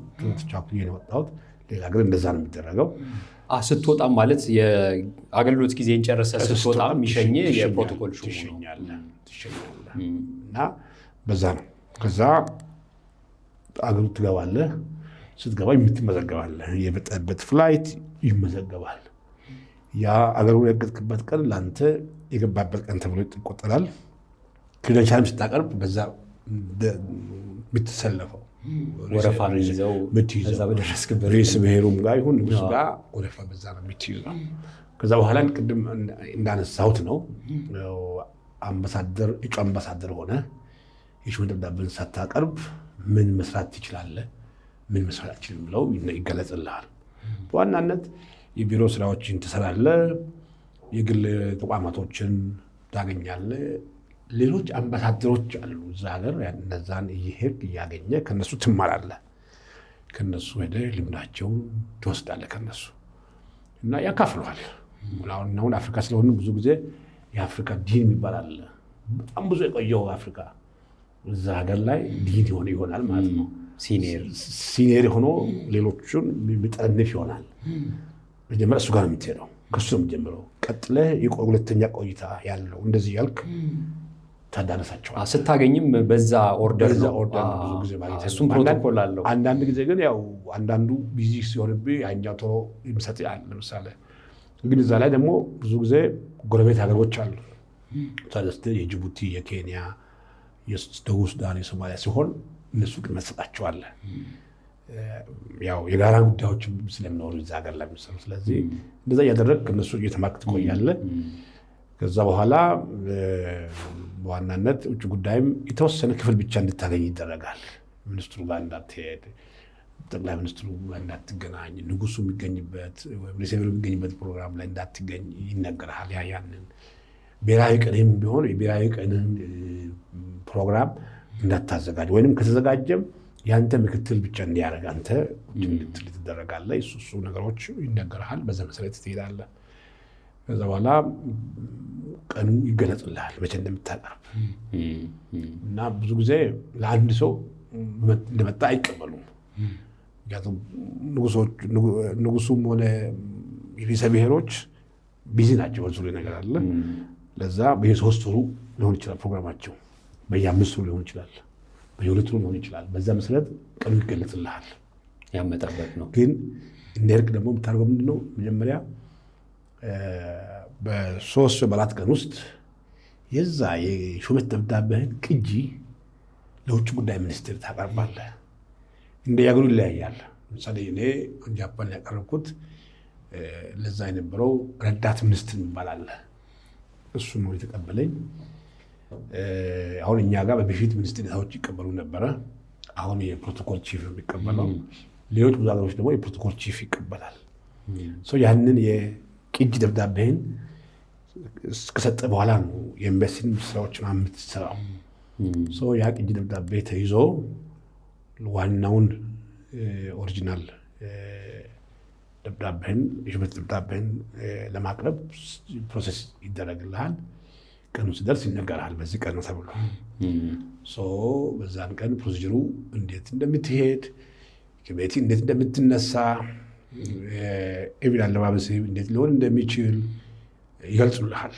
ቻኩዬ ነው የወጣሁት። ሌላ ሀገር እንደዛ ነው የሚደረገው። ስትወጣም ማለት የአገልግሎት ጊዜን ጨርሰህ ስትወጣ የሚሸኝ የፕሮቶኮል ትሸኛለህ እና በዛ ነው። ከዛ አገሩ ትገባለህ። ስትገባ የምትመዘገባለህ። የመጣበት ፍላይት ይመዘገባል። ያ አገሩን ያገጥክበት ቀን ለአንተ የገባበት ቀን ተብሎ ይቆጠራል። ክሬደንሻልም ስታቀርብ በዛ የምትሰለፈው ወረፋ ነው ይዘው እዛ በደረስክበት ርዕሰ ብሔሩም ጋር ይሁን ንጉስ ጋር ወረፋ በዛ ነው የምትይዘው። ከዛ በኋላ ቅድም እንዳነሳሁት ነው አምባሳደር፣ እጩ አምባሳደር ሆነ የሹመት ደብዳቤን ሳታቀርብ ምን መስራት ትችላለህ፣ ምን መስራት አትችልም ብለው ይገለጽልሃል። በዋናነት የቢሮ ስራዎችን ትሰራለህ፣ የግል ተቋማቶችን ታገኛለህ። ሌሎች አምባሳደሮች አሉ እዛ ሀገር፣ እነዛን እየሄድክ እያገኘ ከነሱ ትማራለህ። ከነሱ ሄደህ ልምዳቸውን ትወስዳለህ ከነሱ እና ያካፍሉሃል። አሁን አፍሪካ ስለሆነ ብዙ ጊዜ የአፍሪካ ዲን የሚባል አለ። በጣም ብዙ የቆየው አፍሪካ እዛ ሀገር ላይ ዲን ይሆናል ማለት ነው። ሲኒየር ሆኖ ሌሎቹን የሚጠነፍ ይሆናል። መጀመሪያ እሱ ጋር ነው የምትሄደው፣ ከሱ ነው የምትጀምረው። ቀጥለህ ሁለተኛ ቆይታ ያለው እንደዚህ ያልክ ታዳረሳቸዋል። ስታገኝም በዛ ኦርደር ነው ብዙ ጊዜ ማለት ነው። እሱም ፕሮቶኮል አለው። አንዳንድ ጊዜ ግን ያው አንዳንዱ ቢዚ ሲሆንብህ ያኛው ቶሎ ይምሰጥ ያለ ለምሳሌ። ግን እዛ ላይ ደግሞ ብዙ ጊዜ ጎረቤት ሀገሮች አሉ። ታዲያ የጅቡቲ፣ የኬንያ፣ የደቡብ ሱዳን፣ የሶማሊያ ሲሆን እነሱ ግን መሰጣቸዋለህ። ያው የጋራ ጉዳዮች ስለሚኖሩ እዛ ሀገር ላይ የሚሰሩ። ስለዚህ እንደዛ እያደረግህ ከእነሱ እየተማርክ ትቆያለህ። ከዛ በኋላ በዋናነት ውጭ ጉዳይም የተወሰነ ክፍል ብቻ እንድታገኝ ይደረጋል። ሚኒስትሩ ጋር እንዳትሄድ፣ ጠቅላይ ሚኒስትሩ ጋር እንዳትገናኝ፣ ንጉሱ የሚገኝበት ርዕሰ ብሔሩ የሚገኝበት ፕሮግራም ላይ እንዳትገኝ ይነገርሃል። ያንን ብሔራዊ ቀንም ቢሆን የብሔራዊ ቀንን ፕሮግራም እንዳታዘጋጅ፣ ወይም ከተዘጋጀም ያንተ ምክትል ብቻ እንዲያደርግ አንተ ምክትል ትደረጋለህ። እሱ ነገሮች ይነገርሃል። በዛ መሰረት ትሄዳለህ። ከዛ በኋላ ቀኑ ይገለጽልሃል መቼ እንደምታቀርብ እና ብዙ ጊዜ ለአንድ ሰው እንደመጣ አይቀበሉም። ምክንያቱም ንጉሱም ሆነ ርዕሰ ብሔሮች ቢዚ ናቸው። ብዙ ነገር አለ። ለዛ በየ3 ወሩ ሊሆን ይችላል ፕሮግራማቸው፣ በየ5 ወሩ ሊሆን ይችላል፣ በየ2 ወሩ ሊሆን ይችላል። በዛ መሰረት ቀኑ ይገለጽልሃል። ያመጣበት ነው። ግን እንደርክ ደግሞ የምታደርገው ምንድነው? መጀመሪያ በ3 በ4 ቀን ውስጥ የዛ የሹመት ደብዳቤህን ቅጂ ለውጭ ጉዳይ ሚኒስቴር ታቀርባለህ። እንደ ያገሩ ይለያያል። ለምሳሌ እኔ ጃፓን ያቀረብኩት ለዛ የነበረው ረዳት ሚኒስትር ይባላል። እሱ ነው የተቀበለኝ። አሁን እኛ ጋር በፊት ሚኒስትር ዴታዎች ይቀበሉ ነበረ። አሁን የፕሮቶኮል ቺፍ የሚቀበለው፣ ሌሎች ብዙ ሀገሮች ደግሞ የፕሮቶኮል ቺፍ ይቀበላል። ያንን የቅጅ ደብዳቤን እስከሰጠ በኋላ ነው የኤምባሲን ስራዎችን የምትሰራው። ያ ቅጅ ደብዳቤ ተይዞ ዋናውን ኦሪጂናል ደብዳቤን የሹመት ደብዳቤን ለማቅረብ ፕሮሰስ ይደረግልሃል። ቀኑ ሲደርስ ይነገራል። በዚህ ቀን ነው ተብሎ በዛን ቀን ፕሮሲጀሩ እንዴት እንደምትሄድ ከቤት እንዴት እንደምትነሳ ኤቪል አለባበስ እንዴት ሊሆን እንደሚችል ይገልጹልሃል።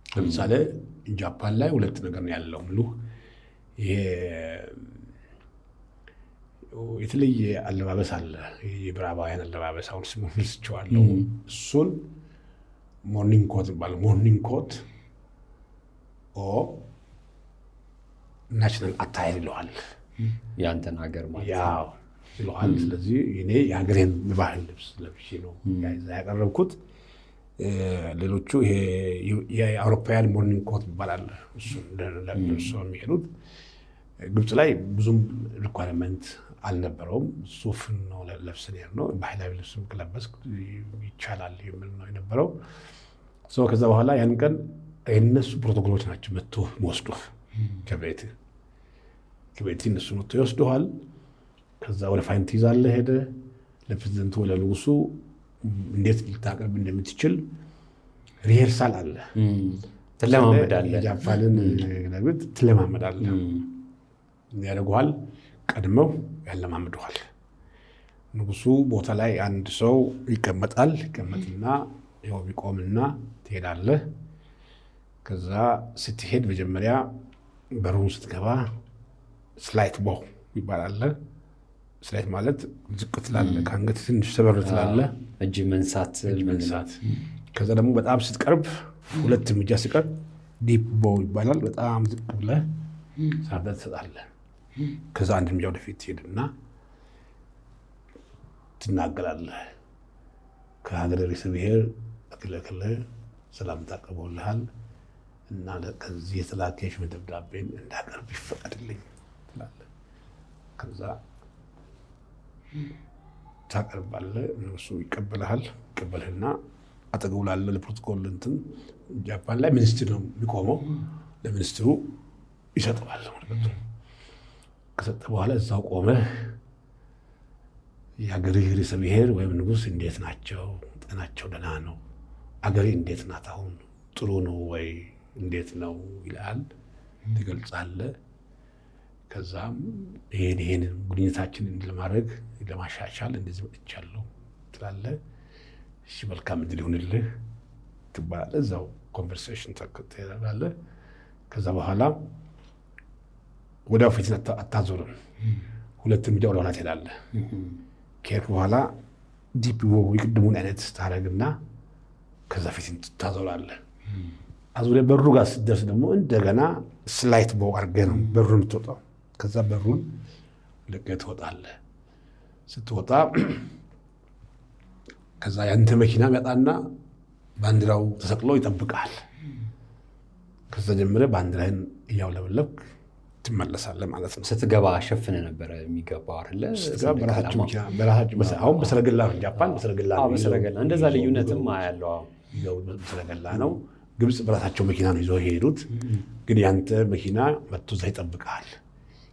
ለምሳሌ ጃፓን ላይ 2 ነገር ነው ያለው ሙሉ ይሄ የተለየ አለባበስ አለ። የብራባውያን አለባበስ አሁን ስሙን ልስቸዋለሁ። እሱን ሞርኒንግ ኮት ይባላል። ሞርኒንግ ኮት ናሽናል አታየር ይለዋል። የአንተን ሀገር ማለት ያው ይለዋል። ስለዚህ እኔ የሀገሬን ባህል ልብስ ለብሼ ነው ያቀረብኩት። ሌሎቹ ይሄ የአውሮፓውያን ሞርኒንግ ኮት ይባላል። እሱን ለብሶ የሚሄዱት ግብፅ ላይ ብዙም ሪኳርመንት አልነበረውም። ሱፍን ነው ለብሰን ነው። ባህላዊ ልብስም ከለበስክ ይቻላል የሚል ነው የነበረው። ከዛ በኋላ ያን ቀን የእነሱ ፕሮቶኮሎች ናቸው መጥቶ ወስዶ ከቤት እነሱ መጥቶ ይወስዱሃል። ከዛ ወደ ፋይን ትይዛለህ። ሄደ ለፕሬዝደንቱ ለንጉሱ እንዴት ልታቀርብ እንደምትችል ሪሄርሳል አለ። ትለማመዳለህ። የጃፓንን ነግብት ትለማመዳለህ። ያደርጉሃል። ቀድመው ያለማምዱሃል። ንጉሱ ቦታ ላይ አንድ ሰው ይቀመጥና ይኸው ቢቆምና ትሄዳለህ። ከዛ ስትሄድ መጀመሪያ በሩን ስትገባ ስላይት ቦው ይባላል። ስላይት ማለት ዝቅ ትላለህ፣ ከአንገት ትንሽ ሰበር ትላለህ፣ እጅ መንሳት። ከዛ ደግሞ በጣም ስትቀርብ 2 እርምጃ ሲቀርብ ዲፕ ቦው ይባላል። በጣም ዝቅ ብለህ ሳርዳ ትሰጣለህ። ከዛ 1 እርምጃ ወደፊት ትሄድና ትናገራለህ። ከሀገረ ርዕሰ ብሔር ክልል ሰላምታ አቅርቦልሃል እና ከዚህ የተላከ የሹመት ደብዳቤን እንዳቀርብ ይፈቀድልኝ ትላለህ። ከዛ ታቀርባለህ። እነሱ ይቀበልህና አጠገቡ ላለ ለፕሮቶኮል እንትን ጃፓን ላይ ሚኒስትር ነው የሚቆመው። ለሚኒስትሩ ይሰጠዋል። ከሰጠ በኋላ እዛው ቆመህ የሀገርህ ርዕሰ ብሔር ወይም ንጉስ እንዴት ናቸው? ጤናቸው ደህና ነው? አገሬ እንዴት ናት? አሁን ጥሩ ነው ወይ እንዴት ነው ይላል። ትገልጻለህ። ከዛም ይሄን ግንኙነታችንን ለማድረግ ለማሻሻል እንደዚህ መጥቻለሁ ትላለህ። እሺ መልካም ዕድል ይሁንልህ ትባላለህ። እዛው ኮንቨርሴሽን ትሄዳለህ። ከዛ በኋላ ወዲያው ፊትን አታዞርም። 2 እርምጃ ወደ ኋላ ትሄዳለህ። ከሄድክ በኋላ ዲፕ ቦው የቅድሙን አይነት ታደርግና ከዛ ፊትን ታዞራለህ። አዙሪያ በሩ ጋር ስትደርስ ደግሞ እንደገና ስላይት ቦው አድርገህ ነው በሩን የምትወጣው። ከዛ በሩን ለቀህ ትወጣለህ። ስትወጣ ከዛ ያንተ መኪና መጣና ባንዲራው ተሰቅሎ ይጠብቃል። ከዛ ጀምረህ ባንዲራህን እያውለበለብክ ትመለሳለህ ማለት ነው። ስትገባ ሸፍነህ ነበረ የሚገባው አይደለ? በራሳቸው መኪና በራሳቸው አሁን በሰረገላ ነው። ጃፓን በሰረገላ ነው። በሰረገላ እንደዛ ልዩነትም አያለው። በሰረገላ ነው። ግብፅ በራሳቸው መኪና ነው ይዘው የሄዱት። ግን ያንተ መኪና መጥቶ እዛ ይጠብቃል።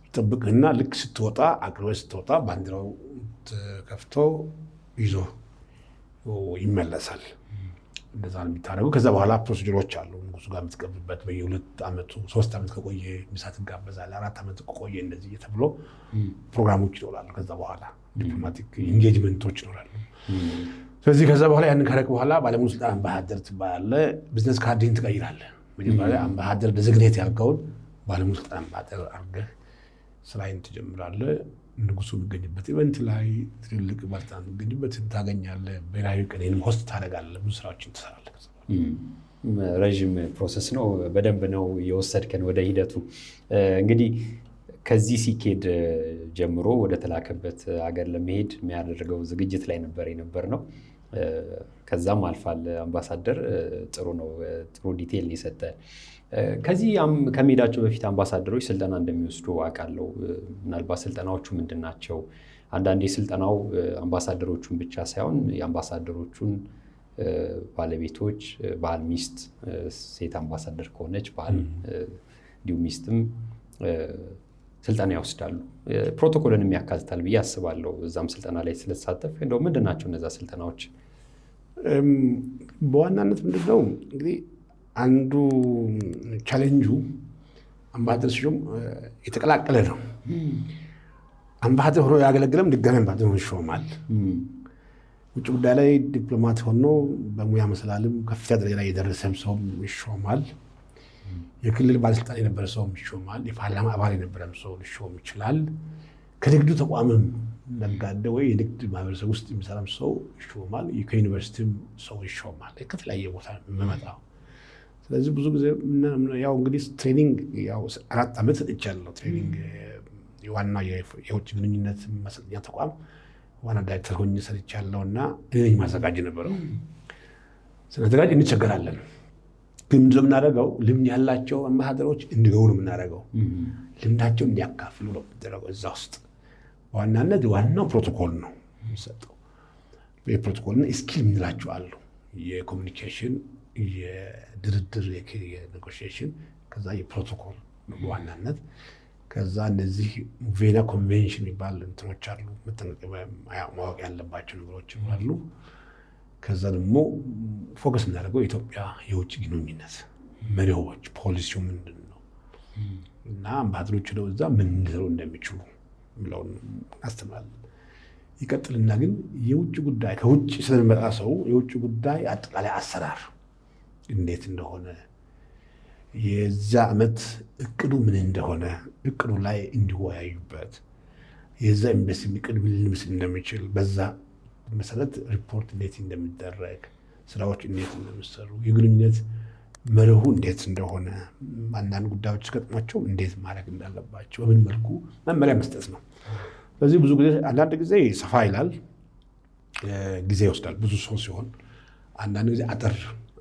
ይጠብቅህና ልክ ስትወጣ አቅርበህ ስትወጣ ባንዲራው ከፍቶ ይዞ ይመለሳል። እንደዛ ነው የሚታረገው። ከዛ በኋላ ፕሮሲጀሮች አሉ። ንጉሱ ጋር የምትቀርብበት በየ2 ዓመቱ 3 ዓመት ከቆየ ምሳ ትጋበዛለህ። 4 ዓመት ከቆየ እንደዚህ ተብሎ ፕሮግራሞች ይኖራሉ። ከዛ በኋላ ዲፕሎማቲክ ኢንጌጅመንቶች ይኖራሉ። ስለዚህ ከዛ በኋላ ያንን ካረክ በኋላ ባለሙሉ ስልጣን አምባሳደር ትባላለህ። ቢዝነስ ካርድህን ትቀይራለህ። መጀመሪያ አምባሳደር ደዝግኔት ያልከውን ባለሙሉ ስልጣን አምባሳደር አድርገህ ስራዬን ትጀምራለህ። ንጉሱ የሚገኝበት ኢቨንት ላይ ትልልቅ ባለስልጣናት የሚገኙበትን ታገኛለህ። ብሔራዊ ቀኔንም ሆስት ታደርጋለህ። ብዙ ስራዎችን ትሰራለህ። ረዥም ፕሮሰስ ነው። በደንብ ነው የወሰድከን ወደ ሂደቱ። እንግዲህ ከዚህ ሲኬድ ጀምሮ ወደ ተላከበት ሀገር ለመሄድ የሚያደርገው ዝግጅት ላይ ነበር ነው። ከዛም አልፋል አምባሳደር። ጥሩ ነው፣ ጥሩ ዲቴል የሰጠ። ከዚህ ከመሄዳቸው በፊት አምባሳደሮች ስልጠና እንደሚወስዱ አውቃለሁ። ምናልባት ስልጠናዎቹ ምንድን ናቸው? አንዳንዴ ስልጠናው አምባሳደሮቹን ብቻ ሳይሆን የአምባሳደሮቹን ባለቤቶች፣ ባል፣ ሚስት፣ ሴት አምባሳደር ከሆነች ባል እንዲሁም ሚስትም ስልጠና ይወስዳሉ። ፕሮቶኮልን የሚያካትታል ብዬ አስባለሁ። እዛም ስልጠና ላይ ስለተሳተፍ እንደው ምንድን ናቸው እነዛ ስልጠናዎች? በዋናነት ምንድን ነው እንግዲህ አንዱ ቻሌንጁ አምባሳደር ሲሾም የተቀላቀለ ነው። አምባሳደር ሆኖ ያገለግለም ድጋሚ አምባሳደር ሆኖ ይሾማል። ውጭ ጉዳይ ላይ ዲፕሎማት ሆኖ በሙያ መሰላልም ከፍተኛ ደረጃ ላይ የደረሰም ሰውም ይሾማል። የክልል ባለስልጣን የነበረ ሰውም ይሾማል። የፓርላማ አባል የነበረም ሰው ሊሾም ይችላል። ከንግዱ ተቋምም ነጋዴ ወይ የንግድ ማህበረሰብ ውስጥ የሚሰራም ሰው ይሾማል። ከዩኒቨርሲቲም ሰው ይሾማል። ከተለያየ ቦታ የሚመጣው። ስለዚህ ብዙ ጊዜ ያው እንግዲህ ትሬኒንግ ያው 4 ዓመት ሰጥቻለሁ። ትሬኒንግ ዋና የውጭ ግንኙነት ማሰልጠኛ ተቋም ዋና ዳይሬክተር ሆኜ ሰርቻለሁ እና እኔ ማዘጋጅ ነበረው። ስናዘጋጅ እንቸገራለን። ግን የምናደርገው ልምድ ያላቸው አምባሳደሮች እንዲገቡ ነው የምናደርገው። ልምዳቸው እንዲያካፍሉ ነው የምናደርገው። እዛ ውስጥ በዋናነት ዋናው ፕሮቶኮል ነው የሚሰጠው። የፕሮቶኮልና ስኪል የምንላቸው አሉ። የኮሚኒኬሽን፣ የድርድር፣ የኔጎሽዬሽን፣ ከዛ የፕሮቶኮል ነው በዋናነት። ከዛ እነዚህ ቬና ኮንቬንሽን የሚባል እንትኖች አሉ፣ ማወቅ ያለባቸው ነገሮች አሉ። ከዛ ደግሞ ፎከስ እናደርገው የኢትዮጵያ የውጭ ግንኙነት መሪዎች ፖሊሲው ምንድን ነው እና አምባሳደሮች ነው እዛ ምን ሊሰሩ እንደሚችሉ ብለውን አስተምራለን። ይቀጥልና ግን የውጭ ጉዳይ ከውጭ ስለሚመጣ ሰው የውጭ ጉዳይ አጠቃላይ አሰራር እንዴት እንደሆነ የዛ ዓመት እቅዱ ምን እንደሆነ እቅዱ ላይ እንዲወያዩበት የዛ ኢንቨስትመንት እቅድ ምን ሊመስል እንደሚችል በዛ መሰረት ሪፖርት እንዴት እንደሚደረግ ስራዎች እንዴት እንደሚሰሩ የግንኙነት መርሁ እንዴት እንደሆነ አንዳንድ ጉዳዮች ገጥሟቸው እንዴት ማድረግ እንዳለባቸው በምን መልኩ መመሪያ መስጠት ነው። ስለዚህ ብዙ ጊዜ አንዳንድ ጊዜ ሰፋ ይላል፣ ጊዜ ይወስዳል ብዙ ሰው ሲሆን፣ አንዳንድ ጊዜ አጠር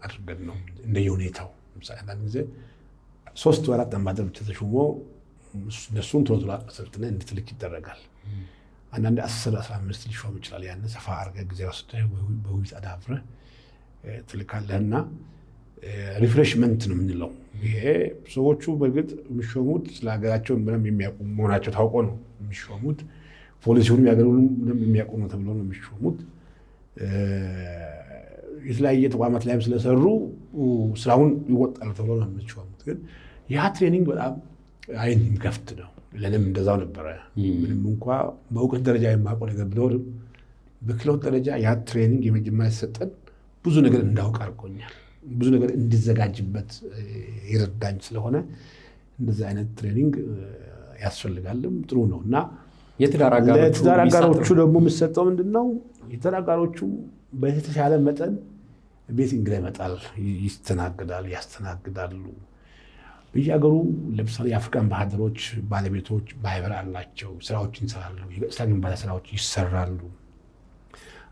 አድርገን ነው እንደየሁኔታው። ለምሳሌ አንዳንድ ጊዜ 3 ወይ 4 አምባሳደር ብቻ ተሾሞ እነሱን ቶሎ ቶሎ አሰልጥነህ እንድትልክ ይደረጋል። አንዳንድ 10-15 ሊሾም ይችላል። ያን ሰፋ አድርገህ ጊዜ ወስደህ በውይይት አዳብረህ ትልካለህና ሪፍሬሽመንት ነው የምንለው። ይሄ ሰዎቹ በእርግጥ የሚሾሙት ስለ ሀገራቸው ምንም የሚያውቁ መሆናቸው ታውቆ ነው የሚሾሙት። ፖሊሲውንም የሀገሩንም ምንም የሚያውቁ ነው ተብሎ ነው የሚሾሙት። የተለያየ ተቋማት ላይም ስለሰሩ ስራውን ይወጣሉ ተብሎ ነው የሚሾሙት። ግን ያ ትሬኒንግ በጣም አይን የሚከፍት ነው። ለእኔም እንደዛው ነበረ። ምንም እንኳ በእውቀት ደረጃ የማውቀው ነገር ቢኖርም በክህሎት ደረጃ ያ ትሬኒንግ የመጀመሪያ ሲሰጠን ብዙ ነገር እንዳውቅ አድርጎኛል። ብዙ ነገር እንዲዘጋጅበት ይረዳኝ ስለሆነ እንደዚህ አይነት ትሬኒንግ ያስፈልጋልም ጥሩ ነው እና ለትዳር አጋሮቹ ደግሞ የሚሰጠው ምንድን ነው? የትዳር አጋሮቹ በተሻለ መጠን ቤት እንግዳ ይመጣል፣ ያስተናግዳሉ። በየሀገሩ ለምሳሌ የአፍሪካ አምባሳደሮች ባለቤቶች ማህበር አላቸው፣ ስራዎችን ይሰራሉ፣ የገጽታ ግንባታ ስራዎች ይሰራሉ።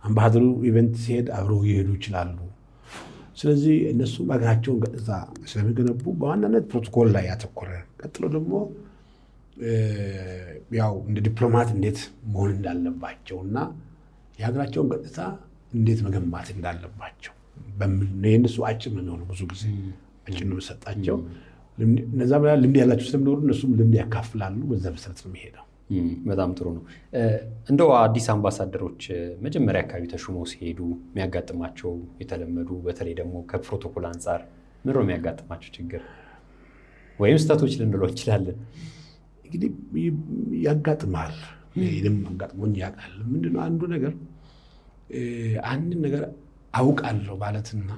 አምባሳደሩ ኢቨንት ሲሄድ አብረው ይሄዱ ይችላሉ። ስለዚህ እነሱ ሀገራቸውን ገጽታ ስለሚገነቡ በዋናነት ፕሮቶኮል ላይ ያተኮረ፣ ቀጥሎ ደግሞ ያው እንደ ዲፕሎማት እንዴት መሆን እንዳለባቸው እና የሀገራቸውን ገጽታ እንዴት መገንባት እንዳለባቸው የእነሱ አጭር ነው የሚሆነው። ብዙ ጊዜ አጭር ነው የሚሰጣቸው። እነዛ ልምድ ያላቸው ስለሚኖሩ እነሱም ልምድ ያካፍላሉ። በዛ መሰረት ነው የሚሄደው። በጣም ጥሩ ነው። እንደው አዲስ አምባሳደሮች መጀመሪያ አካባቢ ተሹመው ሲሄዱ የሚያጋጥማቸው የተለመዱ በተለይ ደግሞ ከፕሮቶኮል አንጻር ምንድን ነው የሚያጋጥማቸው ችግር ወይም ስህተቶች ልንለው እንችላለን? እንግዲህ ያጋጥማል። ይህንም አጋጥሞኝ ያውቃል። ምንድነው አንዱ ነገር አንድን ነገር አውቃለሁ ማለትና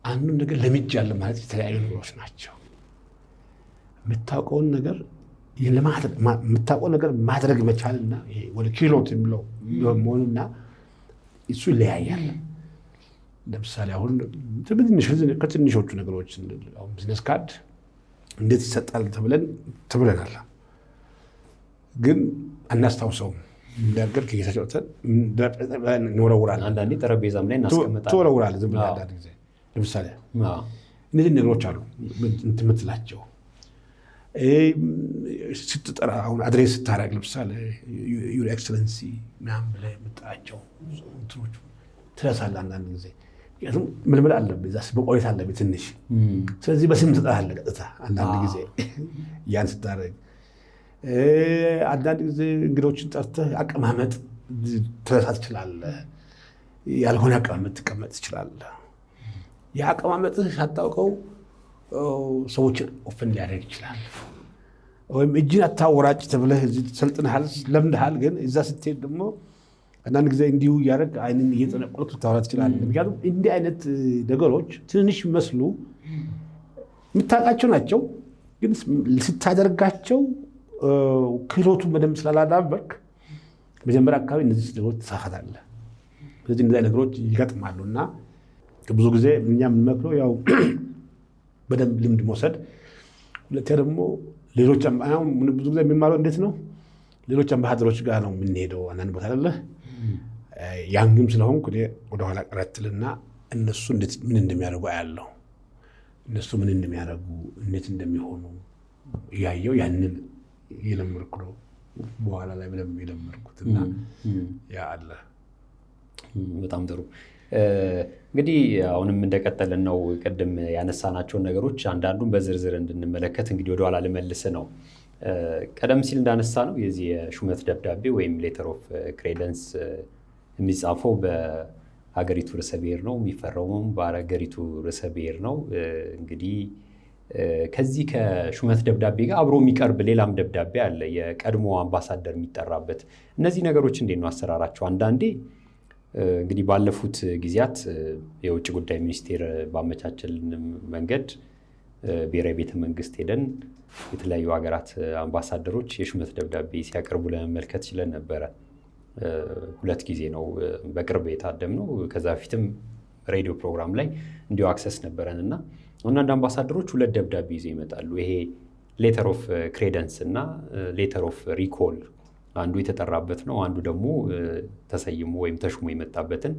አንዱን ነገር ለምጃለሁ ማለት የተለያዩ ነገሮች ናቸው። የምታውቀውን ነገር የምታውቀው ነገር ማድረግ መቻልና ወደ ክህሎት የሚለው መሆኑና እሱ ይለያያል። ለምሳሌ አሁን ከትንሾቹ ነገሮች ቢዝነስ ካርድ እንዴት ይሰጣል ተብለናል። ግን አናስታውሰውም። እንዳገር ከጌታቸው ወጥተን እንወረውራለን። አንዳንዴ ጠረጴዛም ላይ እናስቀምጣለን። ትወረውራለህ ዝም ብለህ አንዳንድ ጊዜ። ለምሳሌ እነዚህ ነገሮች አሉ የምትላቸው ስትጠራ አሁን አድሬስ ስታደርግ ለምሳሌ ዩር ኤክሰለንሲ ምናምን ብለህ የምጠራቸው እንትኖች ትረሳለህ አንዳንድ ጊዜ። ምክንያቱም ምልምል አለብህ እዛ መቆየት አለብህ ትንሽ። ስለዚህ በስም ትጠራለህ ቀጥታ አንዳንድ ጊዜ ያን ስታደርግ። አንዳንድ ጊዜ እንግዶችን ጠርተህ አቀማመጥ ትረሳ ትችላለህ። ያልሆነ አቀማመጥ ትቀመጥ ትችላለህ። የአቀማመጥህ ሳታውቀው ሰዎችን ኦፈን ሊያደርግ ይችላል። ወይም እጅን አታወራጭ ተብለህ ሰልጥነሃል ለምደሃል፣ ግን እዛ ስትሄድ ደግሞ አንዳንድ ጊዜ እንዲሁ እያደረግ አይንን እየጠነቆልክ ልታወራ ትችላለህ። ምክንያቱም እንዲህ አይነት ነገሮች ትንንሽ መስሉ የምታውቃቸው ናቸው፣ ግን ስታደርጋቸው ክህሎቱን በደንብ ስላላዳበርክ መጀመሪያ አካባቢ እነዚህ ነገሮች ትሳሳታለህ። ስለዚህ እነዚህ ነገሮች ይገጥማሉ እና ብዙ ጊዜ እኛ የምንመክረው ያው በደንብ ልምድ መውሰድ። ሁለተኛ ደግሞ ሌሎች ብዙ ጊዜ የሚማረው እንዴት ነው ሌሎች አምባሳደሮች ጋር ነው የምንሄደው አንዳንድ ቦታ አይደለ። ያንግም ስለሆንኩ ወደኋላ ቀረትልና እነሱ ምን እንደሚያደርጉ አያለሁ። እነሱ ምን እንደሚያደርጉ እንዴት እንደሚሆኑ እያየው ያንን እየለመድኩ ነው። በኋላ ላይ በደንብ የለመድኩትና ያ አለ። በጣም ጥሩ። እንግዲህ አሁንም እንደቀጠልን ነው። ቅድም ያነሳናቸውን ነገሮች አንዳንዱን በዝርዝር እንድንመለከት እንግዲህ ወደኋላ ልመልስ ነው። ቀደም ሲል እንዳነሳ ነው የዚህ የሹመት ደብዳቤ ወይም ሌተር ኦፍ ክሬደንስ የሚጻፈው በሀገሪቱ ርዕሰ ብሔር ነው፣ የሚፈረመውም በሀገሪቱ ርዕሰ ብሔር ነው። እንግዲህ ከዚህ ከሹመት ደብዳቤ ጋር አብሮ የሚቀርብ ሌላም ደብዳቤ አለ፣ የቀድሞ አምባሳደር የሚጠራበት። እነዚህ ነገሮች እንዴት ነው አሰራራቸው? አንዳንዴ እንግዲህ ባለፉት ጊዜያት የውጭ ጉዳይ ሚኒስቴር ባመቻቸልን መንገድ ብሔራዊ ቤተ መንግስት ሄደን የተለያዩ ሀገራት አምባሳደሮች የሹመት ደብዳቤ ሲያቀርቡ ለመመልከት ችለን ነበረ። 2 ጊዜ ነው በቅርብ የታደምነው። ከዛ በፊትም ሬዲዮ ፕሮግራም ላይ እንዲሁ አክሰስ ነበረን እና አንዳንድ አምባሳደሮች 2 ደብዳቤ ይዘው ይመጣሉ። ይሄ ሌተር ኦፍ ክሬደንስ እና ሌተር ኦፍ ሪኮል፣ አንዱ የተጠራበት ነው፣ አንዱ ደግሞ ተሰይሞ ወይም ተሾሞ የመጣበትን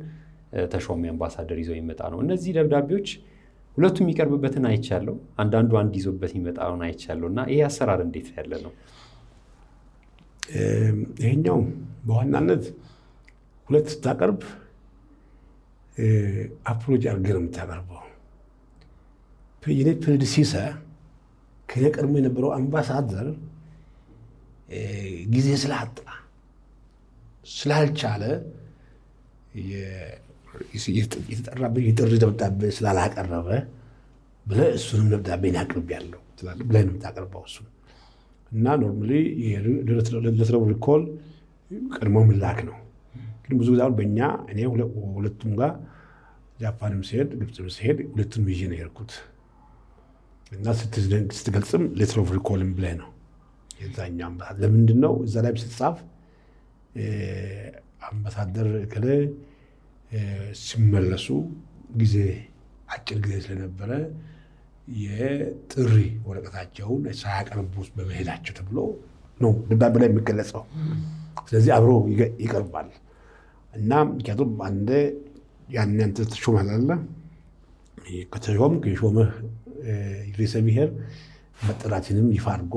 ተሾሚ አምባሳደር ይዘው ይመጣ ነው። እነዚህ ደብዳቤዎች ሁለቱም የሚቀርብበትን አይቻለሁ፣ አንዳንዱ አንድ ይዞበት የሚመጣውን አይቻለሁ። እና ይሄ አሰራር እንዴት ያለ ነው? ይሄኛው በዋናነት 2 ስታቀርብ አፕሮች አድርገህ ነው የምታቀርበው። የኔ ፕሬዲሲሰር ከኔ ቀድሞ የነበረው አምባሳደር ጊዜ ስላጣ ስላልቻለ የተጠራበት የጥሪ ደብዳቤ ስላላቀረበ ብለህ እሱንም ደብዳቤ አቅርቤያለሁ ብለህ ነው የምታቀርበው እሱ እና ኖርማሊ ሌተር ኦፍ ሪኮል ቀድሞ ምላክ ነው። ግን ብዙ ጊዜ አሁን በእኛ እኔ ሁለቱም ጋር ጃፓንም ሲሄድ ግብፅም ሲሄድ ሁለቱንም ይዤ ነው የሄድኩት እና ስትገልጽም ሌተር ኦፍ ሪኮልም ብለህ ነው የዛኛው አምባሳደር። ለምንድን ነው እዛ ላይ ስትጻፍ አምባሳደር እከሌ ሲመለሱ ጊዜ አጭር ጊዜ ስለነበረ የጥሪ ወረቀታቸውን ሳያቀርቡ በመሄዳቸው ተብሎ ነው ደብዳቤ ላይ የሚገለጸው። ስለዚህ አብሮ ይቀርባል እና ምክንያቱም አንዴ ያን አንተ ተሾመሃል ከተሾምክ የሾመህ ርዕሰ ብሔር መጠራትንም ይፋ አድርጎ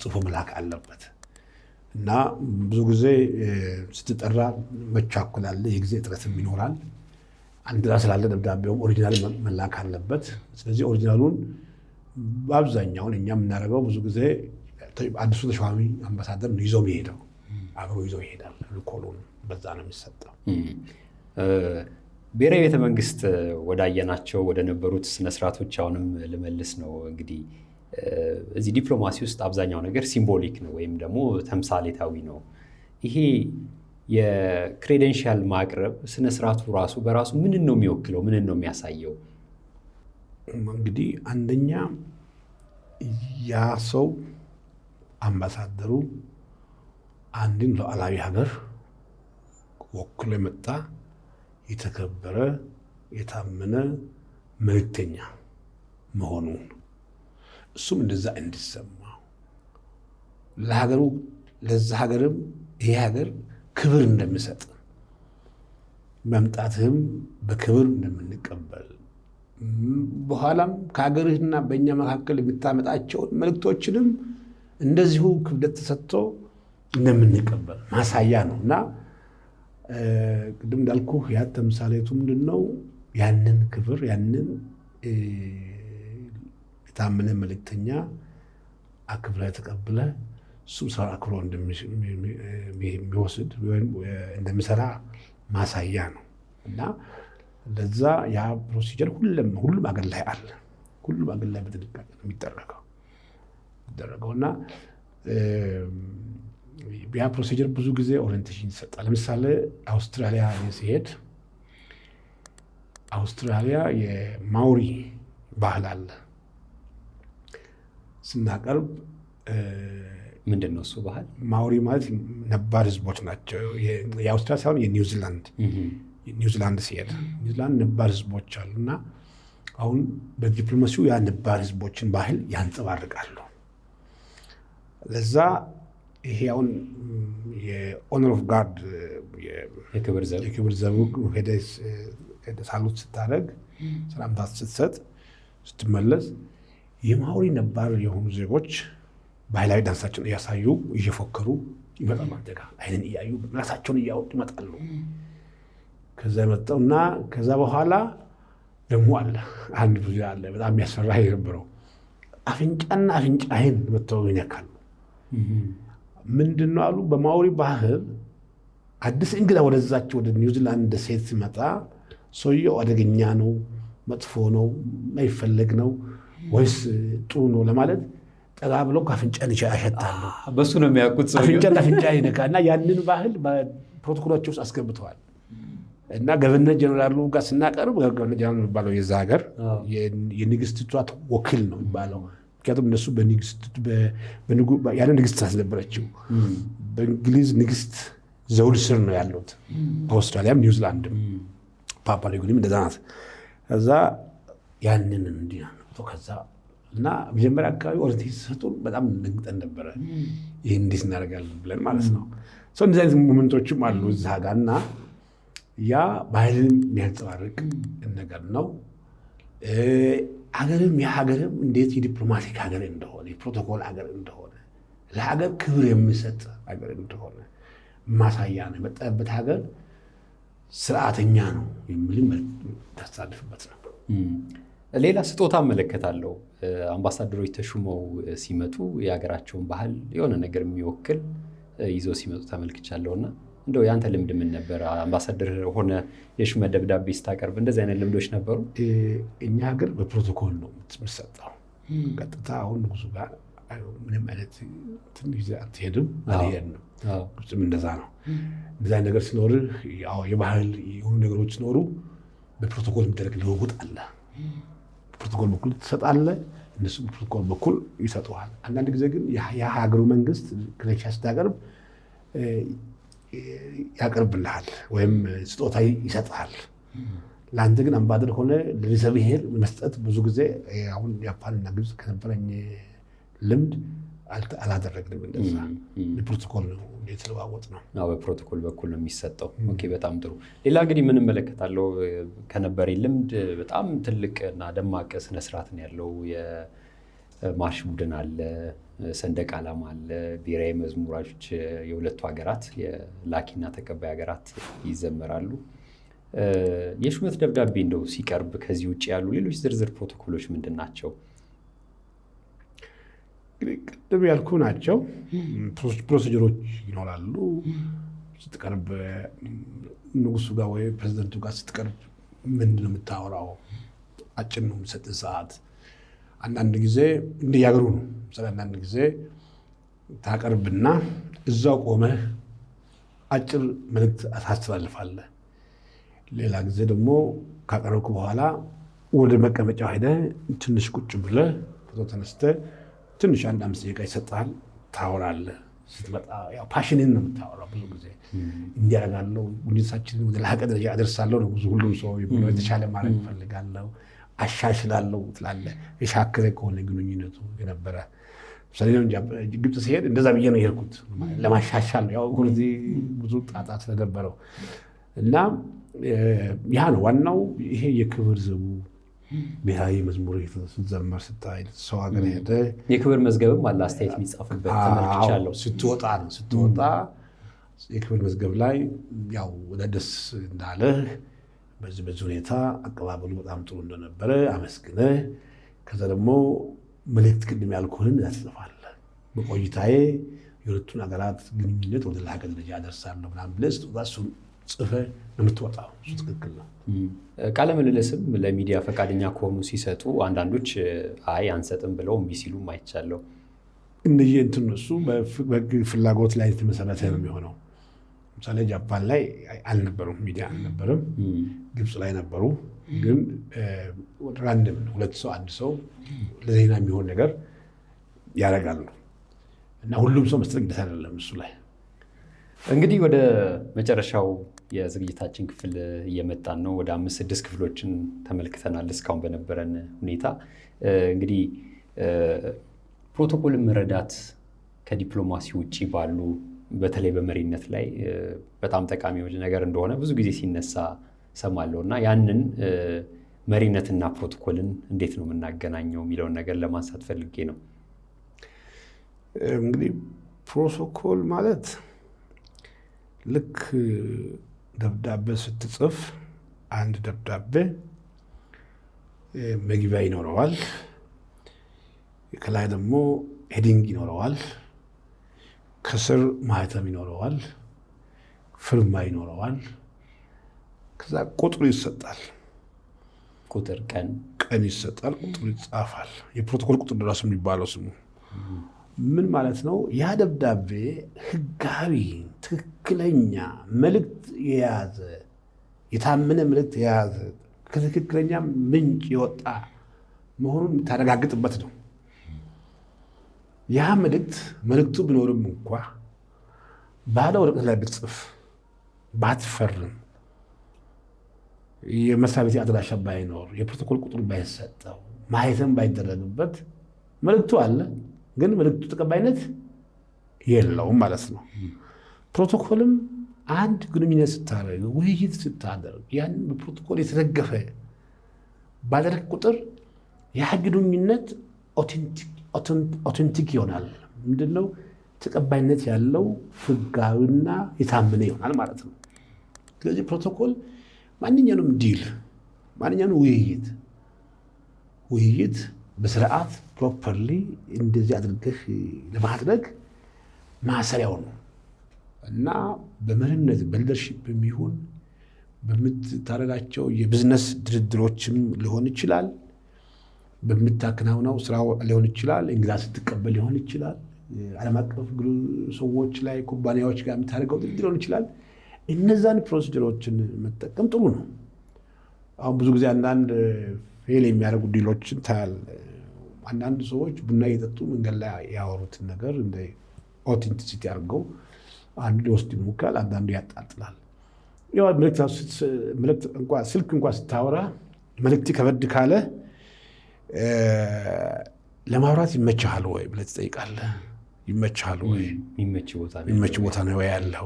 ጽፎ መላክ አለበት እና ብዙ ጊዜ ስትጠራ መቻኮል አለ፣ የጊዜ እጥረትም ይኖራል። አንድ ላይ ስላለ ደብዳቤውም ኦሪጂናል መላክ አለበት። ስለዚህ ኦሪጂናሉን በአብዛኛውን እኛ የምናደርገው ብዙ ጊዜ አዲሱ ተሿሚ አምባሳደር ይዞ የሚሄደው አብሮ ይዞ ይሄዳል። ሪኮሉን በዛ ነው የሚሰጠው። ብሔራዊ ቤተ መንግስት ወዳየናቸው ወደ ነበሩት ስነስርዓቶች አሁንም ልመልስ ነው። እንግዲህ እዚህ ዲፕሎማሲ ውስጥ አብዛኛው ነገር ሲምቦሊክ ነው ወይም ደግሞ ተምሳሌታዊ ነው። ይሄ የክሬደንሻል ማቅረብ ስነስርዓቱ ራሱ በራሱ ምንን ነው የሚወክለው? ምንን ነው የሚያሳየው? እንግዲህ አንደኛ ያ ሰው አምባሳደሩ አንድን ሉዓላዊ ሀገር ወክሎ የመጣ የተከበረ የታመነ መልእክተኛ መሆኑን እሱም እንደዛ እንዲሰማው ለሀገሩ ለዛ ሀገርም ይሄ ሀገር ክብር እንደሚሰጥ መምጣትህም በክብር እንደምንቀበል በኋላም ከሀገርህና በእኛ መካከል የምታመጣቸውን መልእክቶችንም እንደዚሁ ክብደት ተሰጥቶ እንደምንቀበል ማሳያ ነው እና ቅድም እንዳልኩህ ያ ተምሳሌቱ ምንድን ነው? ያንን ክብር ያንን የታመነ መልእክተኛ አክብረህ ተቀብለህ እሱም ስራ አክብሮ እንደሚወስድ ወይም እንደሚሰራ ማሳያ ነው እና ለዛ ያ ፕሮሲጀር ሁሉም አገር ላይ አለ። ሁሉም አገር ላይ በጥንቃቄ ነው የሚደረገው እና ያ ፕሮሲጀር ብዙ ጊዜ ኦሪየንቴሽን ይሰጣል። ለምሳሌ አውስትራሊያ ሲሄድ አውስትራሊያ የማውሪ ባህል አለ ስናቀርብ ምንድን ነው እሱ ባህል? ማውሪ ማለት ነባር ህዝቦች ናቸው። የአውስትራሊያ ሳይሆን የኒውዚላንድ ሲሄድ ኒውዚላንድ ነባር ህዝቦች አሉ እና አሁን በዲፕሎማሲው ያ ነባር ህዝቦችን ባህል ያንጸባርቃሉ። ለዛ ይሄ አሁን የኦነር ኦፍ ጋርድ የክብር ዘቡ ሄደህ ሳሉት ስታደርግ ሰላምታ ስትሰጥ ስትመለስ የማውሪ ነባር የሆኑ ዜጎች ባህላዊ ዳንሳቸውን እያሳዩ እየፎከሩ ይመጣሉ። አንተ ጋር አይንን እያዩ ራሳቸውን እያወጡ ይመጣሉ። ከዛ መጣውና ከዛ በኋላ ደግሞ አለ አንድ ብዙ አለ በጣም የሚያስፈራ የነበረው አፍንጫና አፍንጫህን መተው ይነካሉ። ምንድነው አሉ በማውሪ ባህል አዲስ እንግዳ ወደዛቸው ወደ ኒውዚላንድ ሴት ሲመጣ ሰውየው አደገኛ ነው፣ መጥፎ ነው፣ ማይፈለግ ነው ወይስ ጥሩ ነው ለማለት ጠጋ ብለው ከአፍንጫን ያሸታሉ። በሱ ነው የሚያውቁት። አፍንጫና አፍንጫ ይነካና ያንን ባህል በፕሮቶኮላቸው ውስጥ አስገብተዋል። እና ገቨርነር ጀነራሉ ጋር ስናቀርብ ገቨርነር ጀነራል የሚባለው የዛ ሀገር የንግስቲቷ ወኪል ነው የሚባለው። ምክንያቱም እነሱ ያለ ንግስት አስነበረችው በእንግሊዝ ንግስት ዘውድ ስር ነው ያሉት። በአውስትራሊያም ኒውዚላንድም ፓፓ ኒውጊኒም እንደዛ ናት። ከዛ ያንን እንዲህ ከዛ እና መጀመሪያ አካባቢ ኦሪንቴሽን ሲሰጡ በጣም ደንግጠን ነበረ። ይህ እንዴት እናደርጋለን ብለን ማለት ነው። እንደዚህ አይነት ሞመንቶችም አሉ እዛ ጋር እና ያ ባህልን የሚያንጸባርቅ ነገር ነው። ሀገርም የሀገርም እንዴት የዲፕሎማቲክ ሀገር እንደሆነ የፕሮቶኮል ሀገር እንደሆነ ለሀገር ክብር የሚሰጥ ሀገር እንደሆነ ማሳያ ነው። የመጣበት ሀገር ስርዓተኛ ነው የሚል ታሳልፍበት ነው። ሌላ ስጦታ እመለከታለሁ። አምባሳደሮች ተሹመው ሲመጡ የሀገራቸውን ባህል የሆነ ነገር የሚወክል ይዘው ሲመጡ ተመልክቻለሁና እንደው ያንተ ልምድ ምን ነበር? አምባሳደር ሆነ የሹመት ደብዳቤ ስታቀርብ እንደዚህ አይነት ልምዶች ነበሩ? እኛ ሀገር በፕሮቶኮል ነው የምትሰጠው። ቀጥታ አሁን ንጉሱ ጋር ምንም አይነት ትንሽ አትሄድም አልሄድንም። ግብፅም እንደዛ ነው። እንደዛ ነገር ሲኖርህ የባህል የሆኑ ነገሮች ሲኖሩ በፕሮቶኮል የሚደረግ ልውውጥ አለ። በፕሮቶኮል በኩል ትሰጣለህ፣ እነሱ በፕሮቶኮል በኩል ይሰጡሃል። አንዳንድ ጊዜ ግን የሀገሩ መንግስት ክሬቻ ስታቀርብ ያቀርብልሃል ወይም ስጦታ ይሰጥሃል። ለአንተ ግን አምባሳደር ሆነ ለርዕሰ ብሔር መስጠት ብዙ ጊዜ አሁን ጃፓንና ግብፅ ከነበረኝ ልምድ አላደረግንም። እንደዛ በፕሮቶኮል ነው የተለዋወጥ ነው። በፕሮቶኮል በኩል ነው የሚሰጠው። ኦኬ፣ በጣም ጥሩ። ሌላ እንግዲህ ምን እመለከታለሁ ከነበረኝ ልምድ በጣም ትልቅ እና ደማቅ ስነስርዓት ነው ያለው። የማርሽ ቡድን አለ፣ ሰንደቅ ዓላማ አለ፣ ብሔራዊ መዝሙራች የሁለቱ ሀገራት የላኪና ተቀባይ ሀገራት ይዘመራሉ። የሹመት ደብዳቤ እንደው ሲቀርብ ከዚህ ውጭ ያሉ ሌሎች ዝርዝር ፕሮቶኮሎች ምንድን ናቸው? ቅድም ያልኩ ናቸው። ፕሮሲጀሮች ይኖራሉ። ስትቀርብ ንጉሱ ጋር ወይ ፕሬዚደንቱ ጋር ስትቀርብ ምንድን ነው የምታወራው? አጭር ነው የሚሰጥ ሰዓት። አንዳንድ ጊዜ እንደያገሩ ነው። አንዳንድ ጊዜ ታቀርብና እዛው ቆመህ አጭር መልእክት ታስተላልፋለህ። ሌላ ጊዜ ደግሞ ካቀረብኩ በኋላ ወደ መቀመጫው ሄደህ ትንሽ ቁጭ ብለህ ፎቶ ተነስተህ ትንሽ 1-5 ደቂቃ ይሰጥሃል፣ ታወራለህ። ስትመጣ ያው ፓሽንን ነው የምታወራው። ብዙ ጊዜ እንዲያደርጋለሁ ጉኝታችንን ወደ ላቀ ደረጃ አደርሳለሁ ነው ብዙ ሁሉም ሰው የተሻለ ማድረግ እፈልጋለሁ፣ አሻሽላለሁ ትላለህ። የሻከረ ከሆነ ግንኙነቱ የነበረ ስለዚህ ግብፅ ሲሄድ እንደዛ ብዬ ነው የሄድኩት ለማሻሻል ነው። ያው እዚህ ብዙ ጣጣ ስለነበረው እና ያ ነው ዋናው። ይሄ የክብር ዘቡ ብሔራዊ መዝሙር ስትዘመር ስታይ ሰው ሀገር ሄደ የክብር መዝገብም አለ አስተያየት የሚጻፍበት ተመልክቻለሁ። ስትወጣ የክብር መዝገብ ላይ ያው ወደ ደስ እንዳለህ በዚህ ሁኔታ አቀባበሉ በጣም ጥሩ እንደነበረ አመስግነህ ከዛ ደግሞ መልእክት ቅድም ያልኩህን ያስጽፋለህ። በቆይታዬ የሁለቱን ሀገራት ግንኙነት ወደ ላቀ ደረጃ አደርሳለሁ ምናምን ብለህ እሱን ጽፈህ ነው የምትወጣው። እሱ ትክክል ነው። ቃለ ምልልስም ለሚዲያ ፈቃደኛ ከሆኑ ሲሰጡ አንዳንዶች አይ አንሰጥም ብለው እምቢ ሲሉም አይቻለሁ። እንደዚህ እንትን እሱ በሕግ ፍላጎት ላይ የተመሰረተ ነው የሚሆነው። ለምሳሌ ጃፓን ላይ አልነበሩም፣ ሚዲያ አልነበረም። ግብፅ ላይ ነበሩ። ግን ራንደም ነው፣ ሁለት ሰው አንድ ሰው ለዜና የሚሆን ነገር ያደርጋሉ እና ሁሉም ሰው መስጠት ግዴታ አይደለም እሱ ላይ። እንግዲህ ወደ መጨረሻው የዝግጅታችን ክፍል እየመጣን ነው። ወደ 5-6 ክፍሎችን ተመልክተናል እስካሁን በነበረን ሁኔታ። እንግዲህ ፕሮቶኮልን መረዳት ከዲፕሎማሲ ውጭ ባሉ በተለይ በመሪነት ላይ በጣም ጠቃሚ ነገር እንደሆነ ብዙ ጊዜ ሲነሳ ሰማለሁ እና ያንን መሪነትና ፕሮቶኮልን እንዴት ነው የምናገናኘው የሚለውን ነገር ለማንሳት ፈልጌ ነው። እንግዲህ ፕሮቶኮል ማለት ልክ ደብዳቤ ስትጽፍ አንድ ደብዳቤ መግቢያ ይኖረዋል፣ ከላይ ደግሞ ሄዲንግ ይኖረዋል፣ ከስር ማህተም ይኖረዋል፣ ፍርማ ይኖረዋል፣ ከዛ ቁጥሩ ይሰጣል። ቁጥር ቀን ይሰጣል፣ ቁጥሩ ይጻፋል። የፕሮቶኮል ቁጥር ራሱ የሚባለው ስሙ ምን ማለት ነው? ያ ደብዳቤ ህጋዊ ትክክለኛ መልእክት የያዘ የታመነ መልእክት የያዘ ከትክክለኛ ምንጭ የወጣ መሆኑን የምታረጋግጥበት ነው። ያ መልእክቱ ቢኖርም እንኳ ባለ ወረቀት ላይ ብትጽፍ ባትፈርም የመስሪያ ቤት አድራሻ ባይኖር የፕሮቶኮል ቁጥሩ ባይሰጠው ማህተም ባይደረግበት መልእክቱ አለ፣ ግን መልእክቱ ተቀባይነት የለውም ማለት ነው። ፕሮቶኮልም አንድ ግንኙነት ስታደርግ ውይይት ስታደርግ ያን በፕሮቶኮል የተደገፈ ባደረግ ቁጥር ያ ግንኙነት ኦቴንቲክ ይሆናል። ምንድነው? ተቀባይነት ያለው ህጋዊና የታመነ ይሆናል ማለት ነው። ስለዚህ ፕሮቶኮል ማንኛውንም ዲል ማንኛውንም ውይይት በስርዓት ፕሮፐርሊ እንደዚህ አድርገህ ለማድረግ ማሰሪያው ነው እና በመሪነት በሊደርሺፕ የሚሆን በምታደርጋቸው የቢዝነስ ድርድሮችም ሊሆን ይችላል፣ በምታከናውነው ስራ ሊሆን ይችላል፣ እንግዳ ስትቀበል ሊሆን ይችላል፣ ዓለም አቀፍ ሰዎች ላይ ኩባንያዎች ጋር የምታደርገው ድርድር ሊሆን ይችላል። እነዛን ፕሮሲጀሮችን መጠቀም ጥሩ ነው። አሁን ብዙ ጊዜ አንዳንድ ፌል የሚያደርጉ ዲሎችን ታያል። አንዳንድ ሰዎች ቡና እየጠጡ መንገድ ላይ ያወሩትን ነገር እንደ ኦቴንቲሲቲ አድርገው አንዱ ሊወስድ ይሞክራል፣ አንዳንዱ ያጣጥላል። ስልክ እንኳ ስታወራ መልእክት ከበድ ካለ ለማውራት ይመችሃል ወይ ብለህ ትጠይቃለህ። ይመችሃል ወይ? የሚመች ቦታ ነው ወይ ያለው?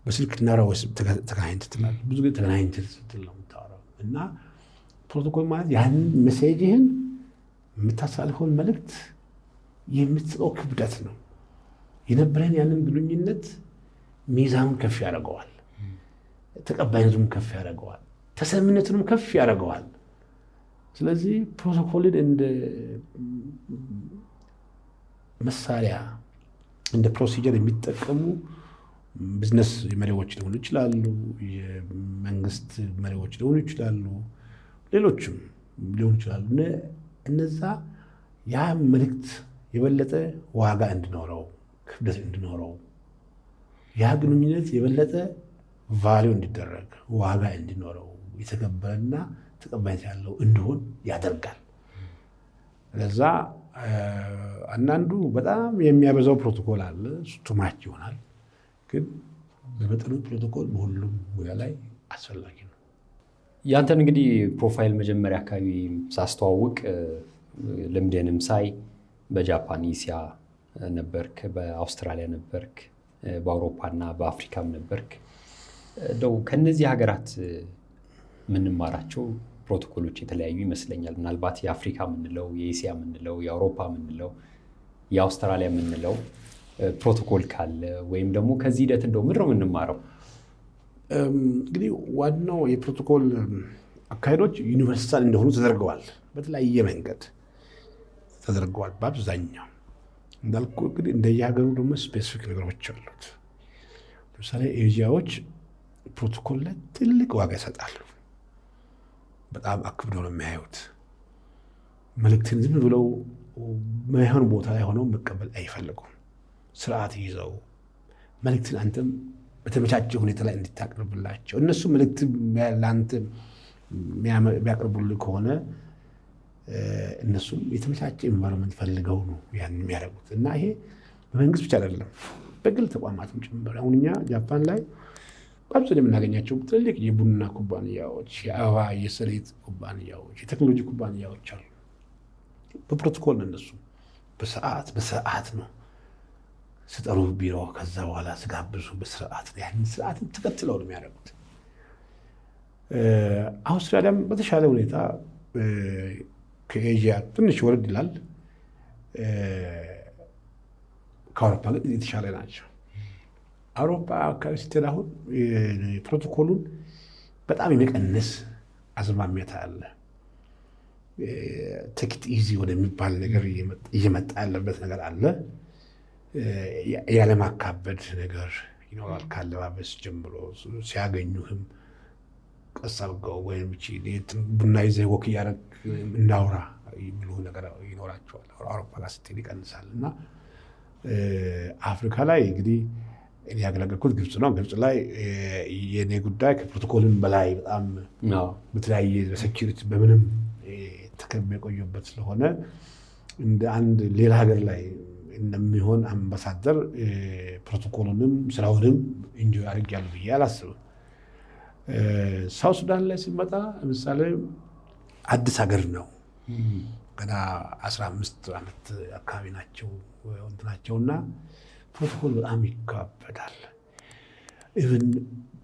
በስልክ እናውራ ወይስ ተገናኝተህ ትላለህ? ብዙ ጊዜ ተገናኝተህ ስትል ነው የምታወራው። እና ፕሮቶኮል ማለት ያንን ሜሴጅህን የምታሳልፈውን መልእክት የምትሰጠው ክብደት ነው። የነበረን ያንን ግንኙነት ሚዛኑን ከፍ ያደርገዋል፣ ተቀባይነቱን ከፍ ያደርገዋል፣ ተሰሚነቱንም ከፍ ያደርገዋል። ስለዚህ ፕሮቶኮልን እንደ መሳሪያ እንደ ፕሮሲጀር የሚጠቀሙ ቢዝነስ መሪዎች ሊሆኑ ይችላሉ፣ የመንግስት መሪዎች ሊሆኑ ይችላሉ፣ ሌሎችም ሊሆኑ ይችላሉ። እነዛ ያ መልእክት የበለጠ ዋጋ እንዲኖረው ክብደት እንዲኖረው ያ ግንኙነት የበለጠ ቫሊዩ እንዲደረግ ዋጋ እንዲኖረው የተከበረና ተቀባይነት ያለው እንዲሆን ያደርጋል። ለዛ አንዳንዱ በጣም የሚያበዛው ፕሮቶኮል አለ፣ ቱማች ይሆናል። ግን በመጠኑ ፕሮቶኮል በሁሉም ሙያ ላይ አስፈላጊ ነው። ያንተን እንግዲህ ፕሮፋይል መጀመሪያ አካባቢ ሳስተዋውቅ ልምድንም ሳይ በጃፓን እስያ ነበርክ፣ በአውስትራሊያ ነበርክ፣ በአውሮፓና በአፍሪካም ነበርክ። እንደው ከነዚህ ሀገራት የምንማራቸው ፕሮቶኮሎች የተለያዩ ይመስለኛል። ምናልባት የአፍሪካ የምንለው፣ የኤስያ የምንለው፣ የአውሮፓ የምንለው፣ የአውስትራሊያ የምንለው ፕሮቶኮል ካለ ወይም ደግሞ ከዚህ ሂደት እንደው ምንድን ነው የምንማረው? እንግዲህ ዋናው የፕሮቶኮል አካሄዶች ዩኒቨርሳል እንደሆኑ ተደርገዋል። በተለያየ መንገድ ተደርገዋል። በአብዛኛው እንዳልኩ እንግዲህ እንደየሀገሩ ደግሞ ስፔሲፊክ ነገሮች አሉት። ለምሳሌ ኤዥያዎች ፕሮቶኮል ላይ ትልቅ ዋጋ ይሰጣሉ። በጣም አክብደው ነው የሚያዩት። መልእክትን ዝም ብለው ማይሆን ቦታ ላይ ሆነው መቀበል አይፈልጉም። ስርዓት ይዘው መልእክትን አንተም በተመቻቸ ሁኔታ ላይ እንድታቀርብላቸው፣ እነሱ መልእክት ለአንተ የሚያቀርቡልህ ከሆነ እነሱም የተመቻቸ ኢንቫይሮንመንት ፈልገው ነው ያን የሚያደርጉት። እና ይሄ በመንግስት ብቻ አይደለም፣ በግል ተቋማትም ጭምር። አሁን እኛ ጃፓን ላይ በአብዛኛው የምናገኛቸው ትልልቅ የቡና ኩባንያዎች፣ የአበባ የሰሊጥ ኩባንያዎች፣ የቴክኖሎጂ ኩባንያዎች አሉ። በፕሮቶኮል ነው እነሱ በስርዓት ነው ስጠሩ ቢሮ፣ ከዛ በኋላ ስጋብዙ በስርዓት ነው። ያንን ስርዓትን ተከትለው ነው የሚያደርጉት። አውስትራሊያም በተሻለ ሁኔታ ከኤዥያ ትንሽ ወረድ ይላል። ከአውሮፓ ግን የተሻለ ናቸው። አውሮፓ አካባቢ ስትሄድ አሁን ፕሮቶኮሉን በጣም የመቀነስ አዝማሚያ አለ። ቴክት ኢዚ ወደሚባል ነገር እየመጣ ያለበት ነገር አለ። ያለማካበድ ነገር ይኖራል። ካለባበስ ጀምሮ ሲያገኙህም ቀስ አድርገው ወይም ቡና ይዘህ ወክ እያደረግ እናውራ የሚሉ ነገር ይኖራቸዋል። አውሮፓ ጋር ስትሄድ ይቀንሳል። እና አፍሪካ ላይ እንግዲህ እኔ ያገለገልኩት ግብፅ ነው። ግብፅ ላይ የኔ ጉዳይ ከፕሮቶኮልም በላይ በጣም በተለያየ በሴኪሪቲ በምንም ተከብቤ የቆየበት ስለሆነ እንደ አንድ ሌላ ሀገር ላይ እንደሚሆን አምባሳደር ፕሮቶኮሉንም ስራውንም ኢንጆይ አድርጌያለሁ ብዬ አላስብም። ሳውት ሱዳን ላይ ሲመጣ ለምሳሌ አዲስ ሀገር ነው። ገና 15 ዓመት አካባቢ ናቸውና ፕሮቶኮል በጣም ይካበዳል። ኢቨን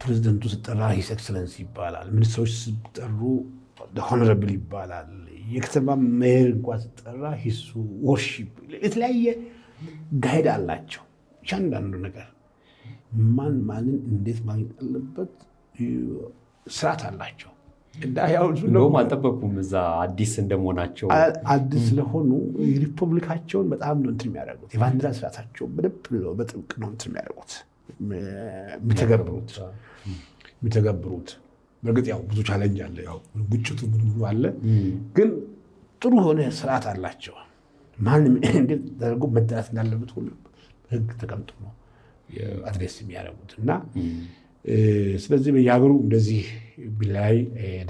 ፕሬዚደንቱ ሲጠራ ሂስ ኤክሰለንስ ይባላል። ሚኒስትሮች ሲጠሩ ሆኖረብል ይባላል። የከተማ ሜየር እንኳን ሲጠራ ሂሱ ወርሺፕ፣ የተለያየ ጋይድ አላቸው። እያንዳንዱ ነገር ማንን እንዴት ማግኘት አለበት ስርዓት አላቸው። እንደውም አልጠበቁም። እዛ አዲስ እንደመሆናቸው አዲስ ስለሆኑ ሪፐብሊካቸውን በጣም ነው እንትን የሚያደርጉት። የባንዲራ ስርዓታቸውን በጥብቅ ነው እንትን የሚያደርጉት የሚተገብሩት። በእርግጥ ያው ብዙ ቻሌንጅ አለ፣ ያው ግጭቱ ምን አለ፣ ግን ጥሩ የሆነ ስርዓት አላቸው። ማንም እንዴት ተደርጎ መደራት እንዳለበት ሁሉ ህግ ተቀምጦ ነው አድሬስ የሚያደርጉት። እና ስለዚህ በየሀገሩ እንደዚህ ቢላይ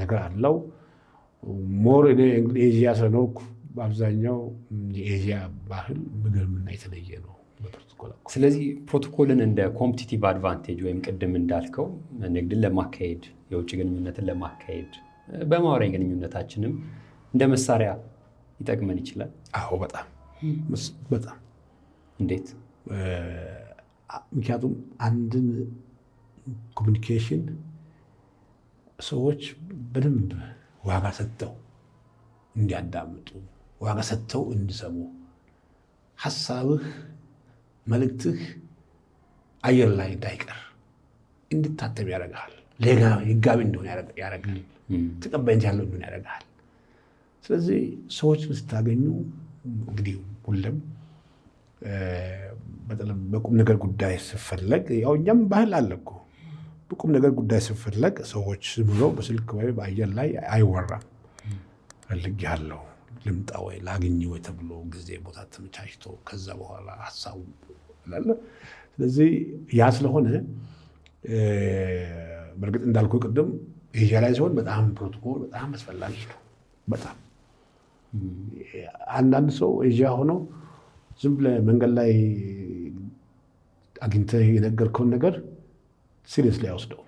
ነገር አለው። ሞር ኤዥያ ስለኖርኩ በአብዛኛው የኤዥያ ባህል ምግብና የተለየ ነው በፕሮቶኮል። ስለዚህ ፕሮቶኮልን እንደ ኮምፒቲቲቭ አድቫንቴጅ ወይም ቅድም እንዳልከው ንግድን ለማካሄድ የውጭ ግንኙነትን ለማካሄድ በማህበራዊ ግንኙነታችንም እንደ መሳሪያ ይጠቅመን ይችላል። አዎ በጣም በጣም። እንዴት? ምክንያቱም አንድን ኮሚኒኬሽን ሰዎች በደንብ ዋጋ ሰጥተው እንዲያዳምጡ፣ ዋጋ ሰጥተው እንዲሰሙ፣ ሀሳብህ መልእክትህ አየር ላይ እንዳይቀር እንድታተም ያደርግሃል። ህጋዊ እንደሆነ ያደርጋል። ተቀባይነት ያለው እንደሆነ ያደርጋል። ስለዚህ ሰዎች ስታገኙ እንግዲህ ሁሉም በቁም ነገር ጉዳይ ሲፈለግ ያው እኛም ባህል አለ እኮ በቁም ነገር ጉዳይ ሲፈለግ ሰዎች ብሎ በስልክ ወይ በአየር ላይ አይወራም። ፈልጌያለሁ ልምጣ ወይ ላግኝ ወይ ተብሎ ጊዜ ቦታ ተመቻችቶ ከዛ በኋላ ሀሳቡ ይላል። ስለዚህ ያ ስለሆነ በእርግጥ እንዳልኩ ቅድም ኤዥያ ላይ ሲሆን በጣም ፕሮቶኮል በጣም አስፈላጊ ነው። በጣም አንዳንድ ሰው ኤዥያ ሆኖ ዝም ብለህ መንገድ ላይ አግኝተህ የነገርከውን ነገር ሲሪየስ ላይ አይወስደውም።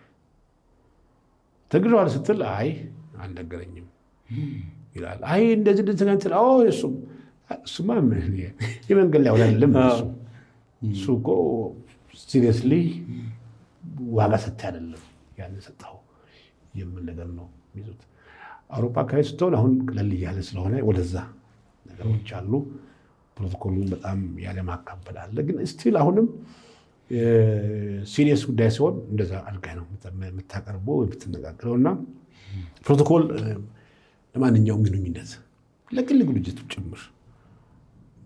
ተግሯል ስትል አይ አልነገረኝም ይላል። አይ እንደዚህ እሱም እሱማ የመንገድ ላይ አይደለም። እሱ እኮ ሲሪየስሊ ዋጋ ሰጥተህ አይደለም ያን ሰጠኸው የምን ነገር ነው የሚይዙት። አውሮፓ አካባቢ ስትሆን አሁን ቀለል እያለ ስለሆነ ወደዛ ነገሮች አሉ። ፕሮቶኮሉን በጣም ያለ ማካበድ አለ። ግን ስቲል አሁንም ሲሪየስ ጉዳይ ሲሆን እንደዛ አድርገህ ነው የምታቀርበው የምትነጋገረው። እና ፕሮቶኮል ለማንኛውም ግንኙነት ለግል ግንኙነቱ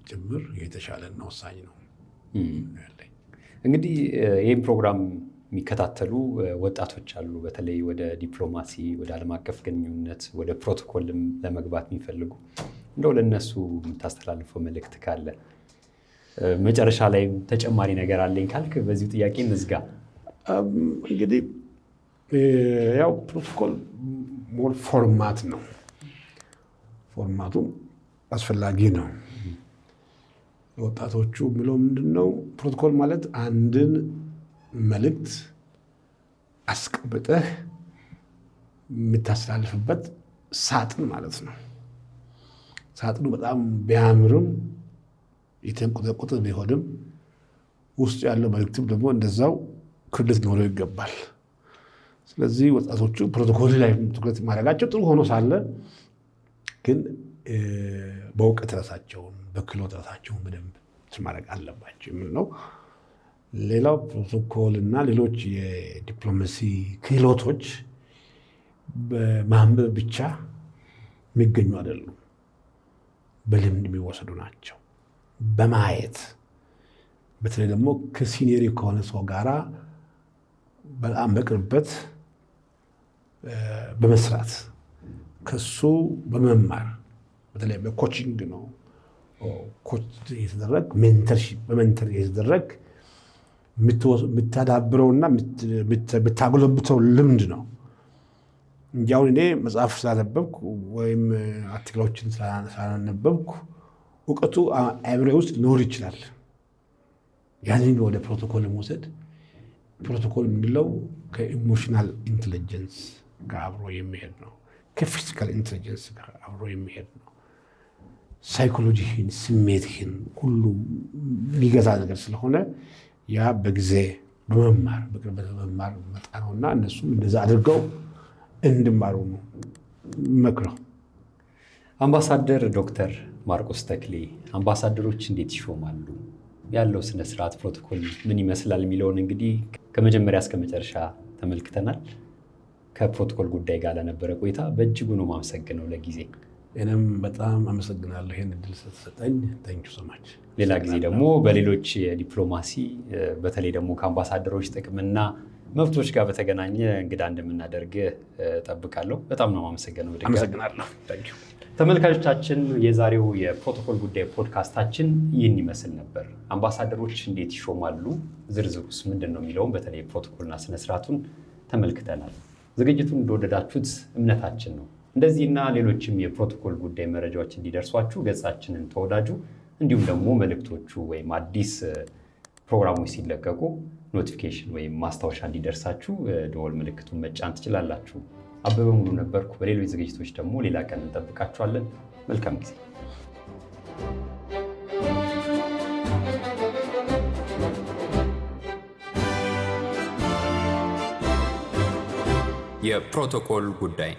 ጭምር የተሻለና ወሳኝ ነው። እንግዲህ ይህም ፕሮግራም የሚከታተሉ ወጣቶች አሉ። በተለይ ወደ ዲፕሎማሲ፣ ወደ ዓለም አቀፍ ግንኙነት፣ ወደ ፕሮቶኮልም ለመግባት የሚፈልጉ እንደው ለነሱ የምታስተላልፈው መልእክት ካለ መጨረሻ ላይ ተጨማሪ ነገር አለኝ ካልክ በዚሁ ጥያቄ እንዝጋ። እንግዲህ ያው ፕሮቶኮል ሞር ፎርማት ነው። ፎርማቱ አስፈላጊ ነው። ወጣቶቹ የሚለው ምንድን ነው? ፕሮቶኮል ማለት አንድን መልእክት አስቀምጠህ የምታስተላልፍበት ሳጥን ማለት ነው። ሳጥኑ በጣም ቢያምርም የተንቆጠቆጠ ቢሆንም ውስጡ ያለው መልእክትም ደግሞ እንደዛው ክብደት ሊኖረው ይገባል። ስለዚህ ወጣቶቹ ፕሮቶኮል ላይ ትኩረት ማድረጋቸው ጥሩ ሆኖ ሳለ ግን በእውቀት ራሳቸውን በክህሎት ራሳቸውን በደንብ ማድረግ አለባቸው የሚል ነው። ሌላው ፕሮቶኮል እና ሌሎች የዲፕሎማሲ ክህሎቶች በማንበብ ብቻ የሚገኙ አይደሉም። በልምድ የሚወሰዱ ናቸው። በማየት በተለይ ደግሞ ከሲኒየር ከሆነ ሰው ጋራ በጣም በቅርበት በመስራት ከሱ በመማር በተለይ በኮቺንግ ነው ኮች የተደረግ ሜንተርሺፕ በሜንተር የተደረግ የምታዳብረውና የምታጎለብተው ልምድ ነው እንጂ አሁን እኔ መጽሐፍ ስላነበብኩ ወይም አርቲክሎችን ስላነበብኩ እውቀቱ አእምሮዬ ውስጥ ሊኖር ይችላል። ያንን ወደ ፕሮቶኮል መውሰድ ፕሮቶኮል የምንለው ከኢሞሽናል ኢንቴሊጀንስ ጋር አብሮ የሚሄድ ነው። ከፊዚካል ኢንቴሊጀንስ ጋር አብሮ የሚሄድ ነው። ሳይኮሎጂህን፣ ስሜትህን ሁሉ የሚገዛ ነገር ስለሆነ ያ በጊዜ በመማር በቅርበት በመማር መጣ ነውና እነሱም እንደዛ አድርገው እንድማሩ ነው መክረው። አምባሳደር ዶክተር ማርቆስ ተክሌ አምባሳደሮች እንዴት ይሾማሉ? ያለው ስነ ስርዓት ፕሮቶኮል ምን ይመስላል የሚለውን እንግዲህ ከመጀመሪያ እስከ መጨረሻ ተመልክተናል። ከፕሮቶኮል ጉዳይ ጋር ለነበረ ቆይታ በእጅጉ ነው የማመሰግነው ለጊዜ። እኔም በጣም አመሰግናለሁ ይህን እድል ስለተሰጠኝ። ታንኪዩ ሶ ማች። ሌላ ጊዜ ደግሞ በሌሎች የዲፕሎማሲ በተለይ ደግሞ ከአምባሳደሮች ጥቅምና መብቶች ጋር በተገናኘ እንግዳ እንደምናደርግ ጠብቃለሁ። በጣም ነው የማመሰግነው። አመሰግናለሁ። ታንኪዩ። ተመልካቾቻችን የዛሬው የፕሮቶኮል ጉዳይ ፖድካስታችን ይህን ይመስል ነበር። አምባሳደሮች እንዴት ይሾማሉ፣ ዝርዝሩስ ምንድን ነው የሚለውን በተለይ ፕሮቶኮልና ስነስርዓቱን ተመልክተናል። ዝግጅቱን እንደወደዳችሁት እምነታችን ነው። እንደዚህና ሌሎችም የፕሮቶኮል ጉዳይ መረጃዎች እንዲደርሷችሁ ገጻችንን ተወዳጁ። እንዲሁም ደግሞ መልእክቶቹ ወይም አዲስ ፕሮግራሞች ሲለቀቁ ኖቲፊኬሽን ወይም ማስታወሻ እንዲደርሳችሁ ደወል ምልክቱን መጫን ትችላላችሁ። አበበ ሙሉ ነበርኩ። በሌሎች ዝግጅቶች ደግሞ ሌላ ቀን እንጠብቃችኋለን። መልካም ጊዜ። የፕሮቶኮል ጉዳይ